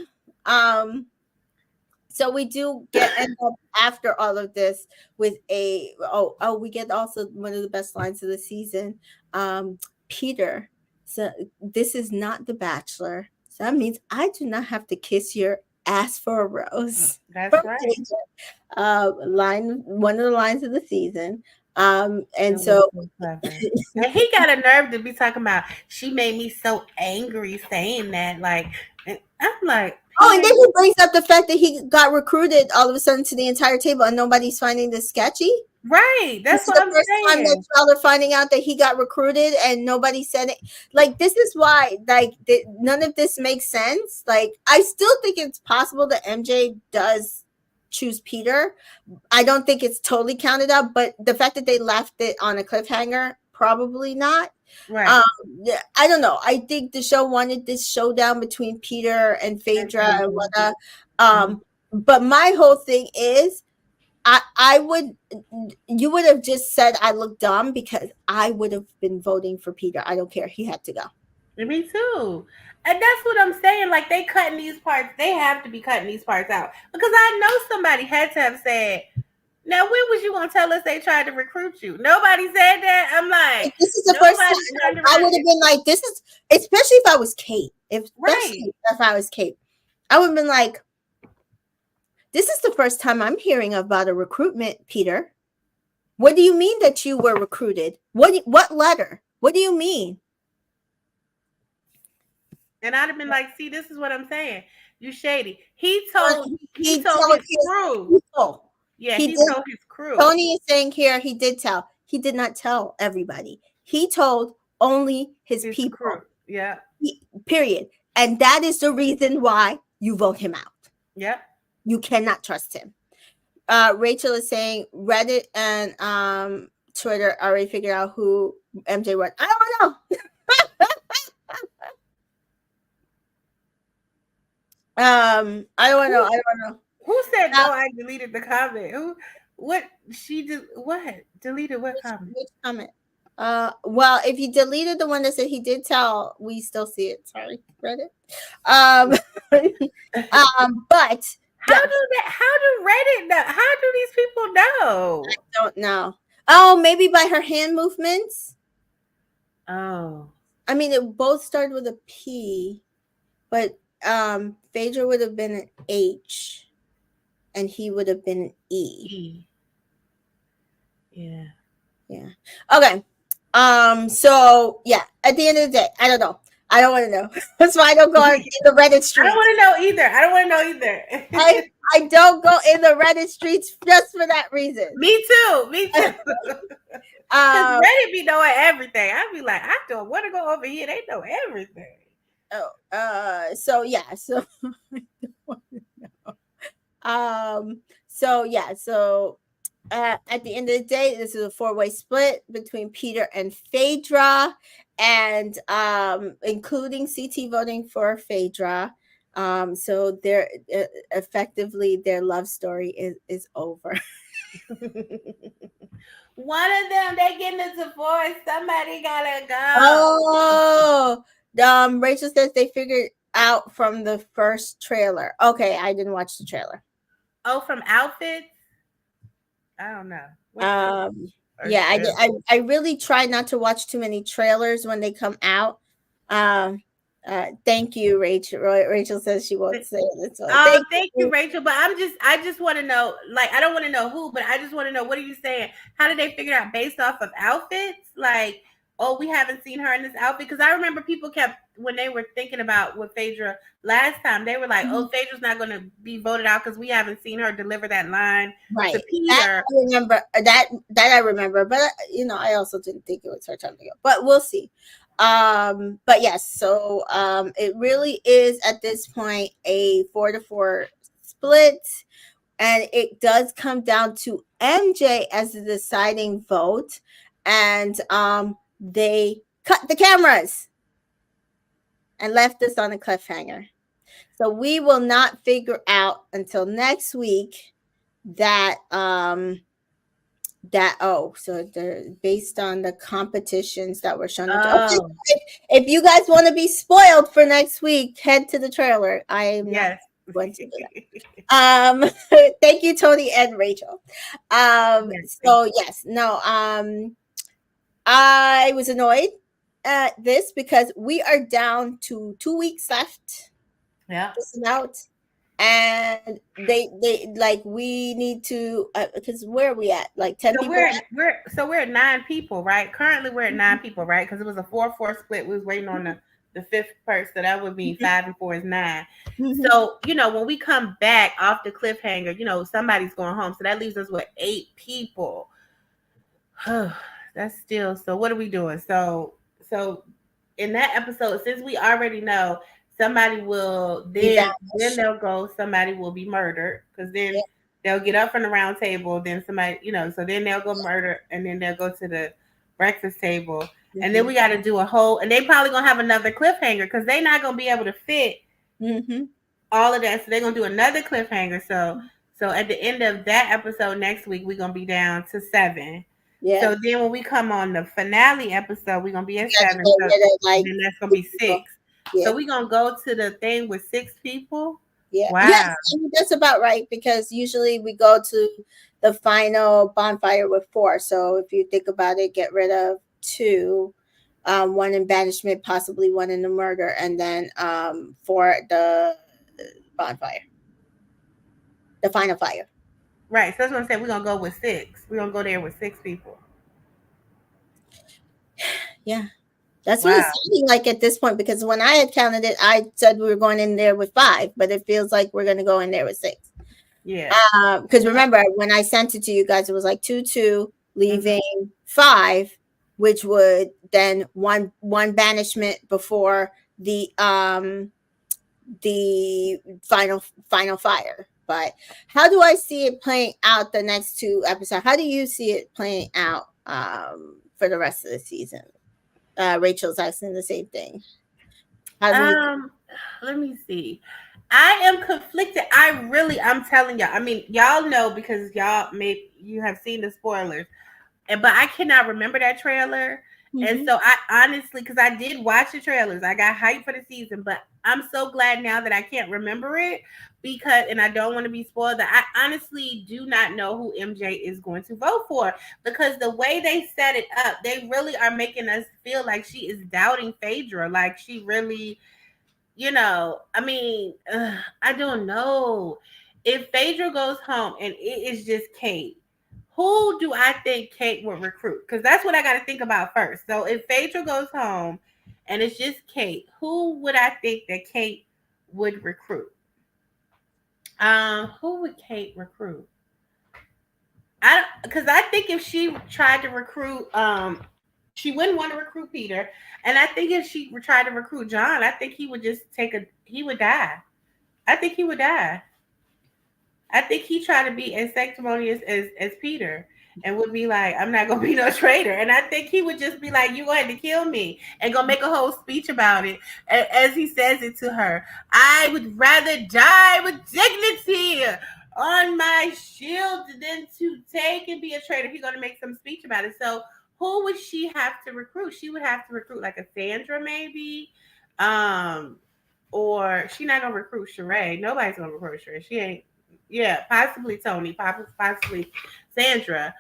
So we do end up after all of this with we get also one of the best lines of the season. Peter, so this is not The Bachelor. So that means I do not have to kiss your ass for a rose. That's right. One of the lines of the season. And and he got a nerve to be talking about she made me so angry saying that. Like, I'm like, and then he brings up the fact that he got recruited all of a sudden to the entire table and nobody's finding this sketchy. Right. That's what I'm saying. The first time that y'all are finding out that he got recruited and nobody said it. Like, this is why, like, none of this makes sense. Like, I still think it's possible that MJ does choose Peter. I don't think it's totally counted out, but the fact that they left it on a cliffhanger, probably not. Right. I don't know. I think the show wanted this showdown between Peter and Phaedra and whatnot. But my whole thing is, you would have just said I look dumb because I would have been voting for Peter. I don't care. He had to go. Me too. And that's what I'm saying. Like, they cutting these parts. They have to be cutting these parts out. Because I know somebody had to have said, now, when was you going to tell us they tried to recruit you? Nobody said that. I'm like, this is the first time I would have been like, this is, especially if I was Kate. If I was Kate, I would have been like, this is the first time I'm hearing about a recruitment, Peter. What do you mean that you were recruited? What letter? What do you mean? And I'd have been like, see, this is what I'm saying. You shady. He told his crew. Yeah, he told his crew. Tony is saying here he did tell. He did not tell everybody. He told only his people. Crew. Yeah. Period. And that is the reason why you vote him out. Yep. You cannot trust him. Rachel is saying Reddit and Twitter already figured out who MJ was. I don't know. I don't know. Who said no? I deleted the comment. Who? What? She did what? Deleted what comment? Which comment? Well, if you deleted the one that said he did tell, we still see it. Sorry, Reddit. But how do Reddit know? How do these people know? I don't know. Oh, maybe by her hand movements. Oh. I mean, it both started with a P, but Phaedra would have been an H and he would have been an E. Yeah. Okay. So yeah, at the end of the day, I don't know. I don't want to know. That's why I don't go in the Reddit streets. I don't want to know either. I don't go in the Reddit streets just for that reason. Me too. Because Reddit be knowing everything. I'd be like, I don't want to go over here. They know everything. So yeah, so I don't want to know. So yeah, so at the end of the day, this is a 4-way split between Peter and Phaedra, and including CT voting for Phaedra. So they're effectively their love story is over. One of them, they getting a divorce. Somebody gotta go. Oh, Rachel says they figured out from the first trailer. Okay, I didn't watch the trailer. Oh, from outfits? I don't know. I really try not to watch too many trailers when they come out. Thank you, Rachel. Rachel says she won't say it. So Thank you, Rachel. But I just want to know, like, I don't want to know who, but I just want to know, what are you saying? How did they figure it out based off of outfits? Like, oh, we haven't seen her in this outfit. Because I remember people kept, when they were thinking about with Phaedra last time, they were like, oh, Phaedra's not going to be voted out because we haven't seen her deliver that line to Peter. That I remember that I remember, but I also didn't think it was her time to go. But we'll see. But yes, so it really is at this point a 4-4 split, and it does come down to MJ as the deciding vote, and they cut the cameras and left us on a cliffhanger. So we will not figure out until next week that so they're based on the competitions that were shown. If you guys want to be spoiled for next week, head to the trailer. I am not going to do that. Thank you, Tony and Rachel. So yes, no, I was annoyed at this because we are down to 2 weeks left. Yeah. Out. And they like, we need to because where are we at, like 10 people? We're at 9 people, right? Currently we're at 9 people, right? Because it was a 4-4 split. We was waiting on the fifth person, so that would be 5 and 4 is 9. So when we come back off the cliffhanger, somebody's going home, so that leaves us with 8 people. That's still, so what are we doing? So in that episode, since we already know somebody will then they'll go, somebody will be murdered, because then they'll get up from the round table, then somebody, so then they'll go murder, and then they'll go to the breakfast table, and then we got to do a whole, and they probably gonna have another cliffhanger because they're not gonna be able to fit all of that, so they're gonna do another cliffhanger. So at the end of that episode next week, we're gonna be down to 7. Yeah. So then when we come on the finale episode, we're gonna be at 7. So then that's gonna be 6. Yeah. So we're going to go to the thing with 6 people? Yeah. Wow. Yes, that's about right, because usually we go to the final bonfire with 4. So if you think about it, get rid of 2, 1 in banishment, possibly 1 in the murder, and then for the bonfire, the final fire. Right. So that's what I'm saying. We're going to go with 6. We're going to go there with 6 people. Yeah. That's what it's sounding like at this point, because when I had counted it, I said we were going in there with 5, but it feels like we're going to go in there with 6. Yeah. Because remember, when I sent it to you guys, it was like 2, leaving 5, which would then one banishment before the final fire. But how do I see it playing out the next 2 episodes? How do you see it playing out for the rest of the season? Rachel's asking the same thing. Let me see. I am conflicted. I'm telling y'all. I mean, y'all know because you have seen the spoilers, but I cannot remember that trailer. And so I honestly, because I did watch the trailers, I got hyped for the season, but I'm so glad now that I can't remember it, and I don't want to be spoiled, that I honestly do not know who MJ is going to vote for, because the way they set it up, they really are making us feel like she is doubting Phaedra. Like she really, I mean, I don't know. If Phaedra goes home and it is just Kate, who do I think Kate would recruit? Because that's what I got to think about first. So if Phaedra goes home and it's just Kate, who would I think that Kate would recruit? Who would Kate recruit? Because I think if she tried to recruit, she wouldn't want to recruit Peter. And I think if she tried to recruit John, I think he would just he would die. I think he would die. I think he tried to be as sanctimonious as Peter and would be like, I'm not going to be no traitor. And I think he would just be like, you going to kill me, and go make a whole speech about it. As he says it to her, I would rather die with dignity on my shield than to take and be a traitor. He's going to make some speech about it. So who would she have to recruit? She would have to recruit like a Sandra maybe. Or she's not going to recruit Sheree. Nobody's going to recruit Sheree. She ain't. Yeah, possibly Tony, possibly Sandra,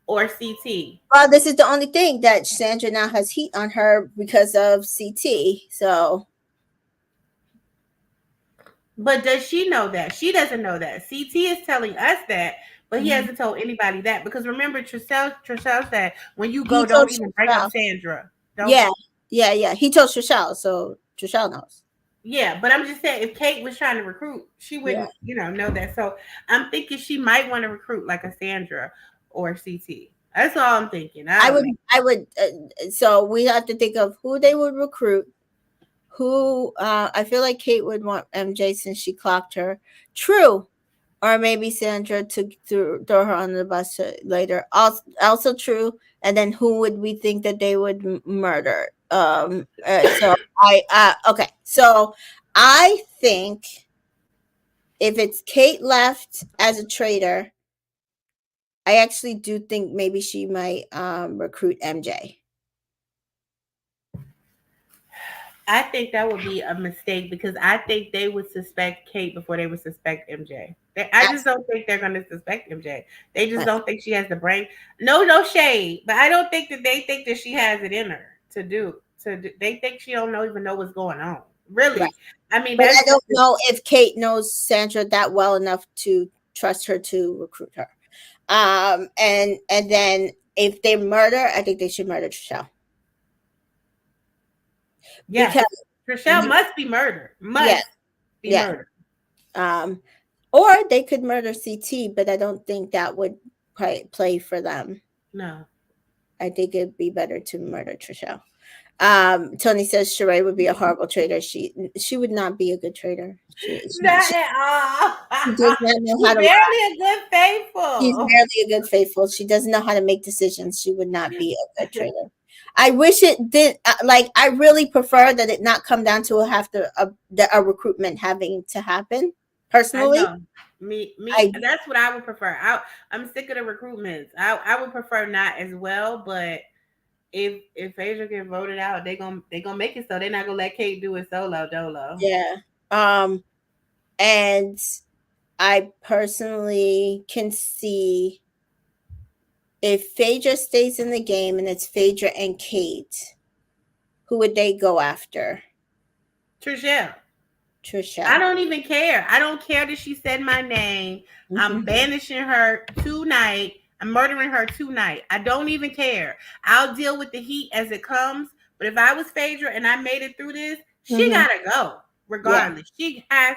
or CT. Well, this is the only thing that Sandra now has heat on her because of CT. So But does she know that? She doesn't know that. CT is telling us that, but he Mhm. hasn't told anybody that. Because remember, Trishelle said, when you He go, told don't even bring up Trishelle. Sandra. Don't. Yeah. He told Trishelle, so Trishelle knows. Yeah, but I'm just saying, if Kate was trying to recruit, she Yeah. wouldn't, know that. So I'm thinking she might want to recruit like a Sandra or CT. That's all I'm thinking. I don't know. I would. So we have to think of who they would recruit. Who I feel like Kate would want MJ since she clocked her. True. Or maybe Sandra to throw her on the bus later. Also true. And then who would we think that they would murder? So okay. So I think if it's Kate left as a traitor, I actually do think maybe she might recruit MJ. I think that would be a mistake because I think they would suspect Kate before they would suspect MJ. I just don't think they're going to suspect MJ. They just don't think she has the brain. No shade, but I don't think that they think that she has it in her to do. They think she don't even know what's going on. Really, Right. I mean, But that's I don't know if Kate knows Sandra that well enough to trust her to recruit her. And then if they murder, I think they should murder Trishelle. yes. Because Trishelle must be murdered. Must be murdered. Or they could murder CT, but I don't think that would play for them. No. I think it'd be better to murder Trishelle. Tony says Sheree would be a horrible traitor. She would not be a good traitor. Not at all. She does not know how to barely lie. a good faithful. She's barely a good faithful. She doesn't know how to make decisions. She would not be a good traitor. I wish it did. I really prefer that it not come down to a recruitment having to happen. Personally, I know. Me. That's what I would prefer. I'm sick of the recruitments. I would prefer not as well, but if Asia get voted out, they gonna make it so they're not gonna let Kate do it solo dolo. Yeah. And I personally can see if Phaedra stays in the game and it's Phaedra and Kate, who would they go after? Trishelle. Trishelle. I don't even care. I don't care that she said my name. Mm-hmm. I'm banishing her tonight. I'm murdering her tonight. I don't even care. I'll deal with the heat as it comes. But if I was Phaedra and I made it through this, she gotta go. Regardless, she has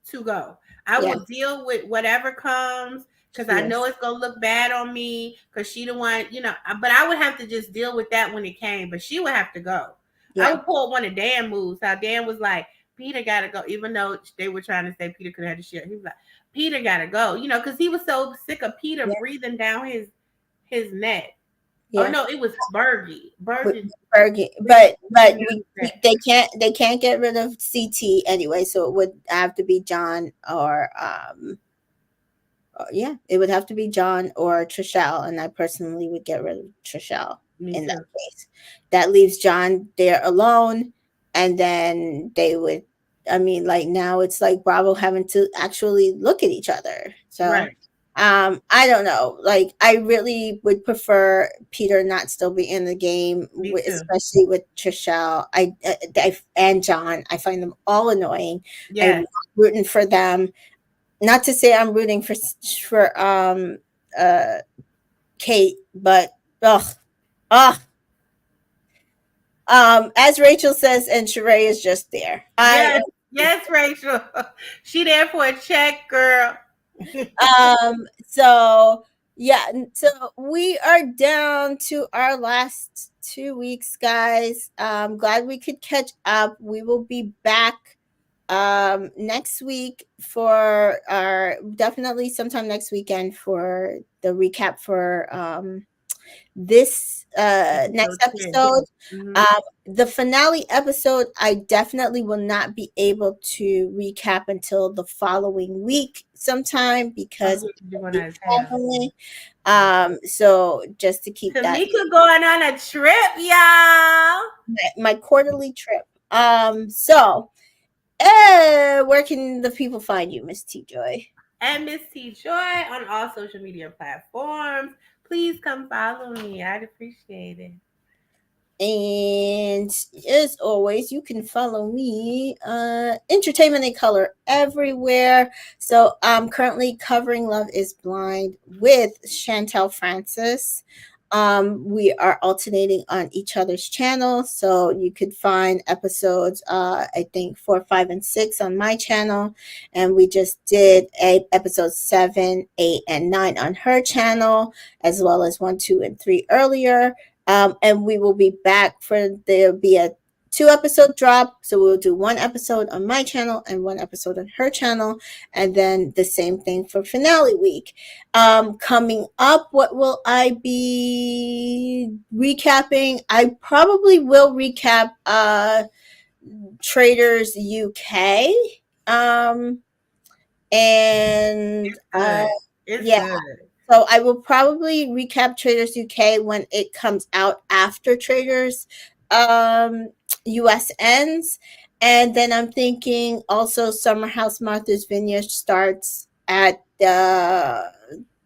to go. I will deal with whatever comes because I know it's gonna look bad on me because she the one, But I would have to just deal with that when it came. But she would have to go. Yeah. I would pull one of Dan moves. How Dan was like, Peter gotta go, even though they were trying to say Peter could have the shit. He was like, Peter gotta go, because he was so sick of Peter breathing down his neck. Yeah. Oh no, it was Bergie. Bergie. But they can't get rid of CT anyway, so it would have to be John or it would have to be John or Trishelle, and I personally would get rid of Trishelle in that case. That leaves John there alone, and then they would. I mean, like now it's like Bravo having to actually look at each other. So, right. I don't know. Like, I really would prefer Peter not still be in the game, especially with Trishelle. I and John. I find them all annoying. Yeah, I'm rooting for them. Not to say I'm rooting for Kate, but as Rachel says, and Sheree is just there. Yes, Rachel. She there for a check, girl. So we are down to our last 2 weeks, guys. Glad we could catch up. We will be back next week for definitely sometime next weekend for the recap for this next episode. The finale episode, I definitely will not be able to recap until the following week sometime because so just to keep Tamika going on a trip, y'all. My quarterly trip. So where can the people find you, Miss T Joy? And Miss T Joy on all social media platforms. Please come follow me. I'd appreciate it. And as always, you can follow me, Entertainment in Color, everywhere. So I'm currently covering Love is Blind with Chantel Francis. We are alternating on each other's channel. So you could find episodes, I think 4, 5, and 6 on my channel. And we just did episode 7, 8, and 9 on her channel, as well as 1, 2, and 3 earlier. And we will be back there'll be a 2-episode drop. So we'll do 1 episode on my channel and 1 episode on her channel. And then the same thing for finale week. Coming up, what will I be recapping? I probably will recap Traders UK. It's Yeah. good. So I will probably recap Traders UK when it comes out after Traders US ends. And then I'm thinking also Summer House Martha's Vineyard starts at I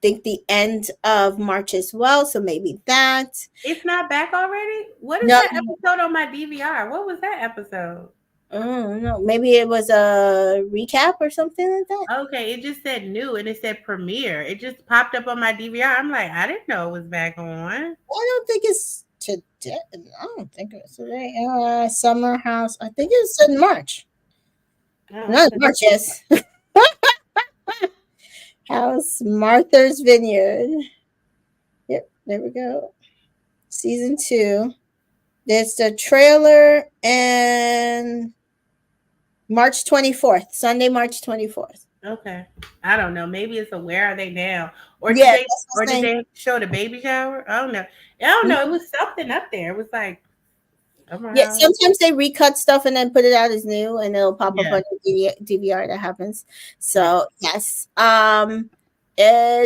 think the end of March as well. So maybe that. It's not back already? What is No. that episode on my DVR? What was that episode? No, maybe it was a recap or something like that. Okay, it just said new and it said premiere. It just popped up on my DVR. I'm like, I didn't know it was back on. I don't think it's today. I don't think it's today. Summer House. I think it's in March. Oh, Not March, yes. House Martha's Vineyard. Yep, there we go. Season 2. There's the trailer and March 24th, Sunday, March 24th. Okay. I don't know. Maybe it's a Where Are They Now? Or Yeah, did they show the baby shower? I don't know. It was something up there. It was like, yeah, sometimes they recut stuff and then put it out as new and it'll pop up on the DVR. That happens. So yes.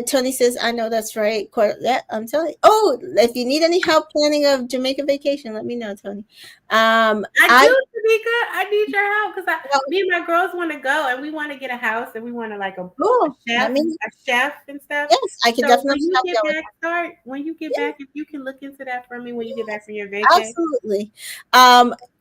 Tony says, I know that's right. Yeah, I'm telling you. Oh, if you need any help planning a Jamaica vacation, let me know, Tony. I do, Tamika. I need your help because me and my girls want to go and we want to get a house and we want to like a chef and stuff. Yes, I can definitely help. When you get back, if you can look into that for me when you get back from your vacation. Absolutely.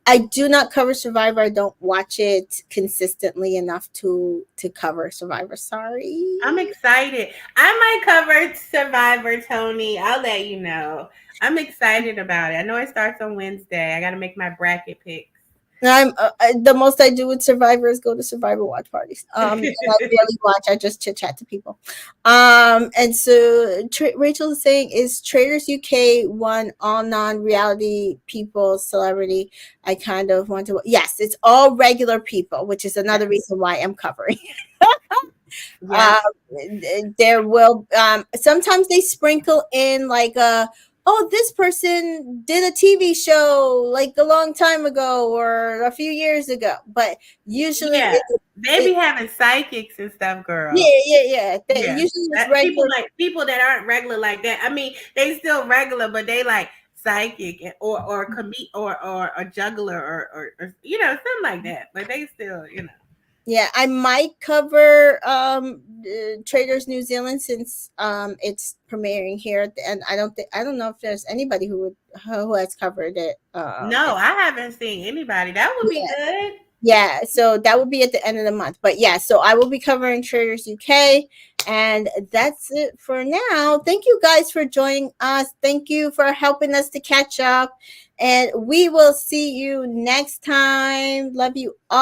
I do not cover Survivor. I don't watch it consistently enough to cover Survivor. Sorry. I'm excited. I might cover Survivor, Tony. I'll let you know. I'm excited about it. I know it starts on Wednesday. I got to make my bracket picks. I'm the most I do with Survivor is go to Survivor watch parties. I barely watch. I just chit chat to people. And so Rachel is saying, is Traders UK one all non-reality people celebrity? I kind of want to. Yes, it's all regular people, which is another reason why I'm covering. There will sometimes they sprinkle in like this person did a TV show like a long time ago or a few years ago, but usually they be having psychics and stuff, girl. Yeah. Usually it's regular people that aren't regular like that. I mean, they still regular, but they like psychic or a juggler or something like that. But they still, Yeah, I might cover Traders New Zealand since it's premiering here, and I don't know if there's anybody who has covered it. No, I haven't seen anybody. That would be good. Yeah, so that would be at the end of the month. But yeah, so I will be covering Traders UK, and that's it for now. Thank you guys for joining us. Thank you for helping us to catch up, and we will see you next time. Love you all.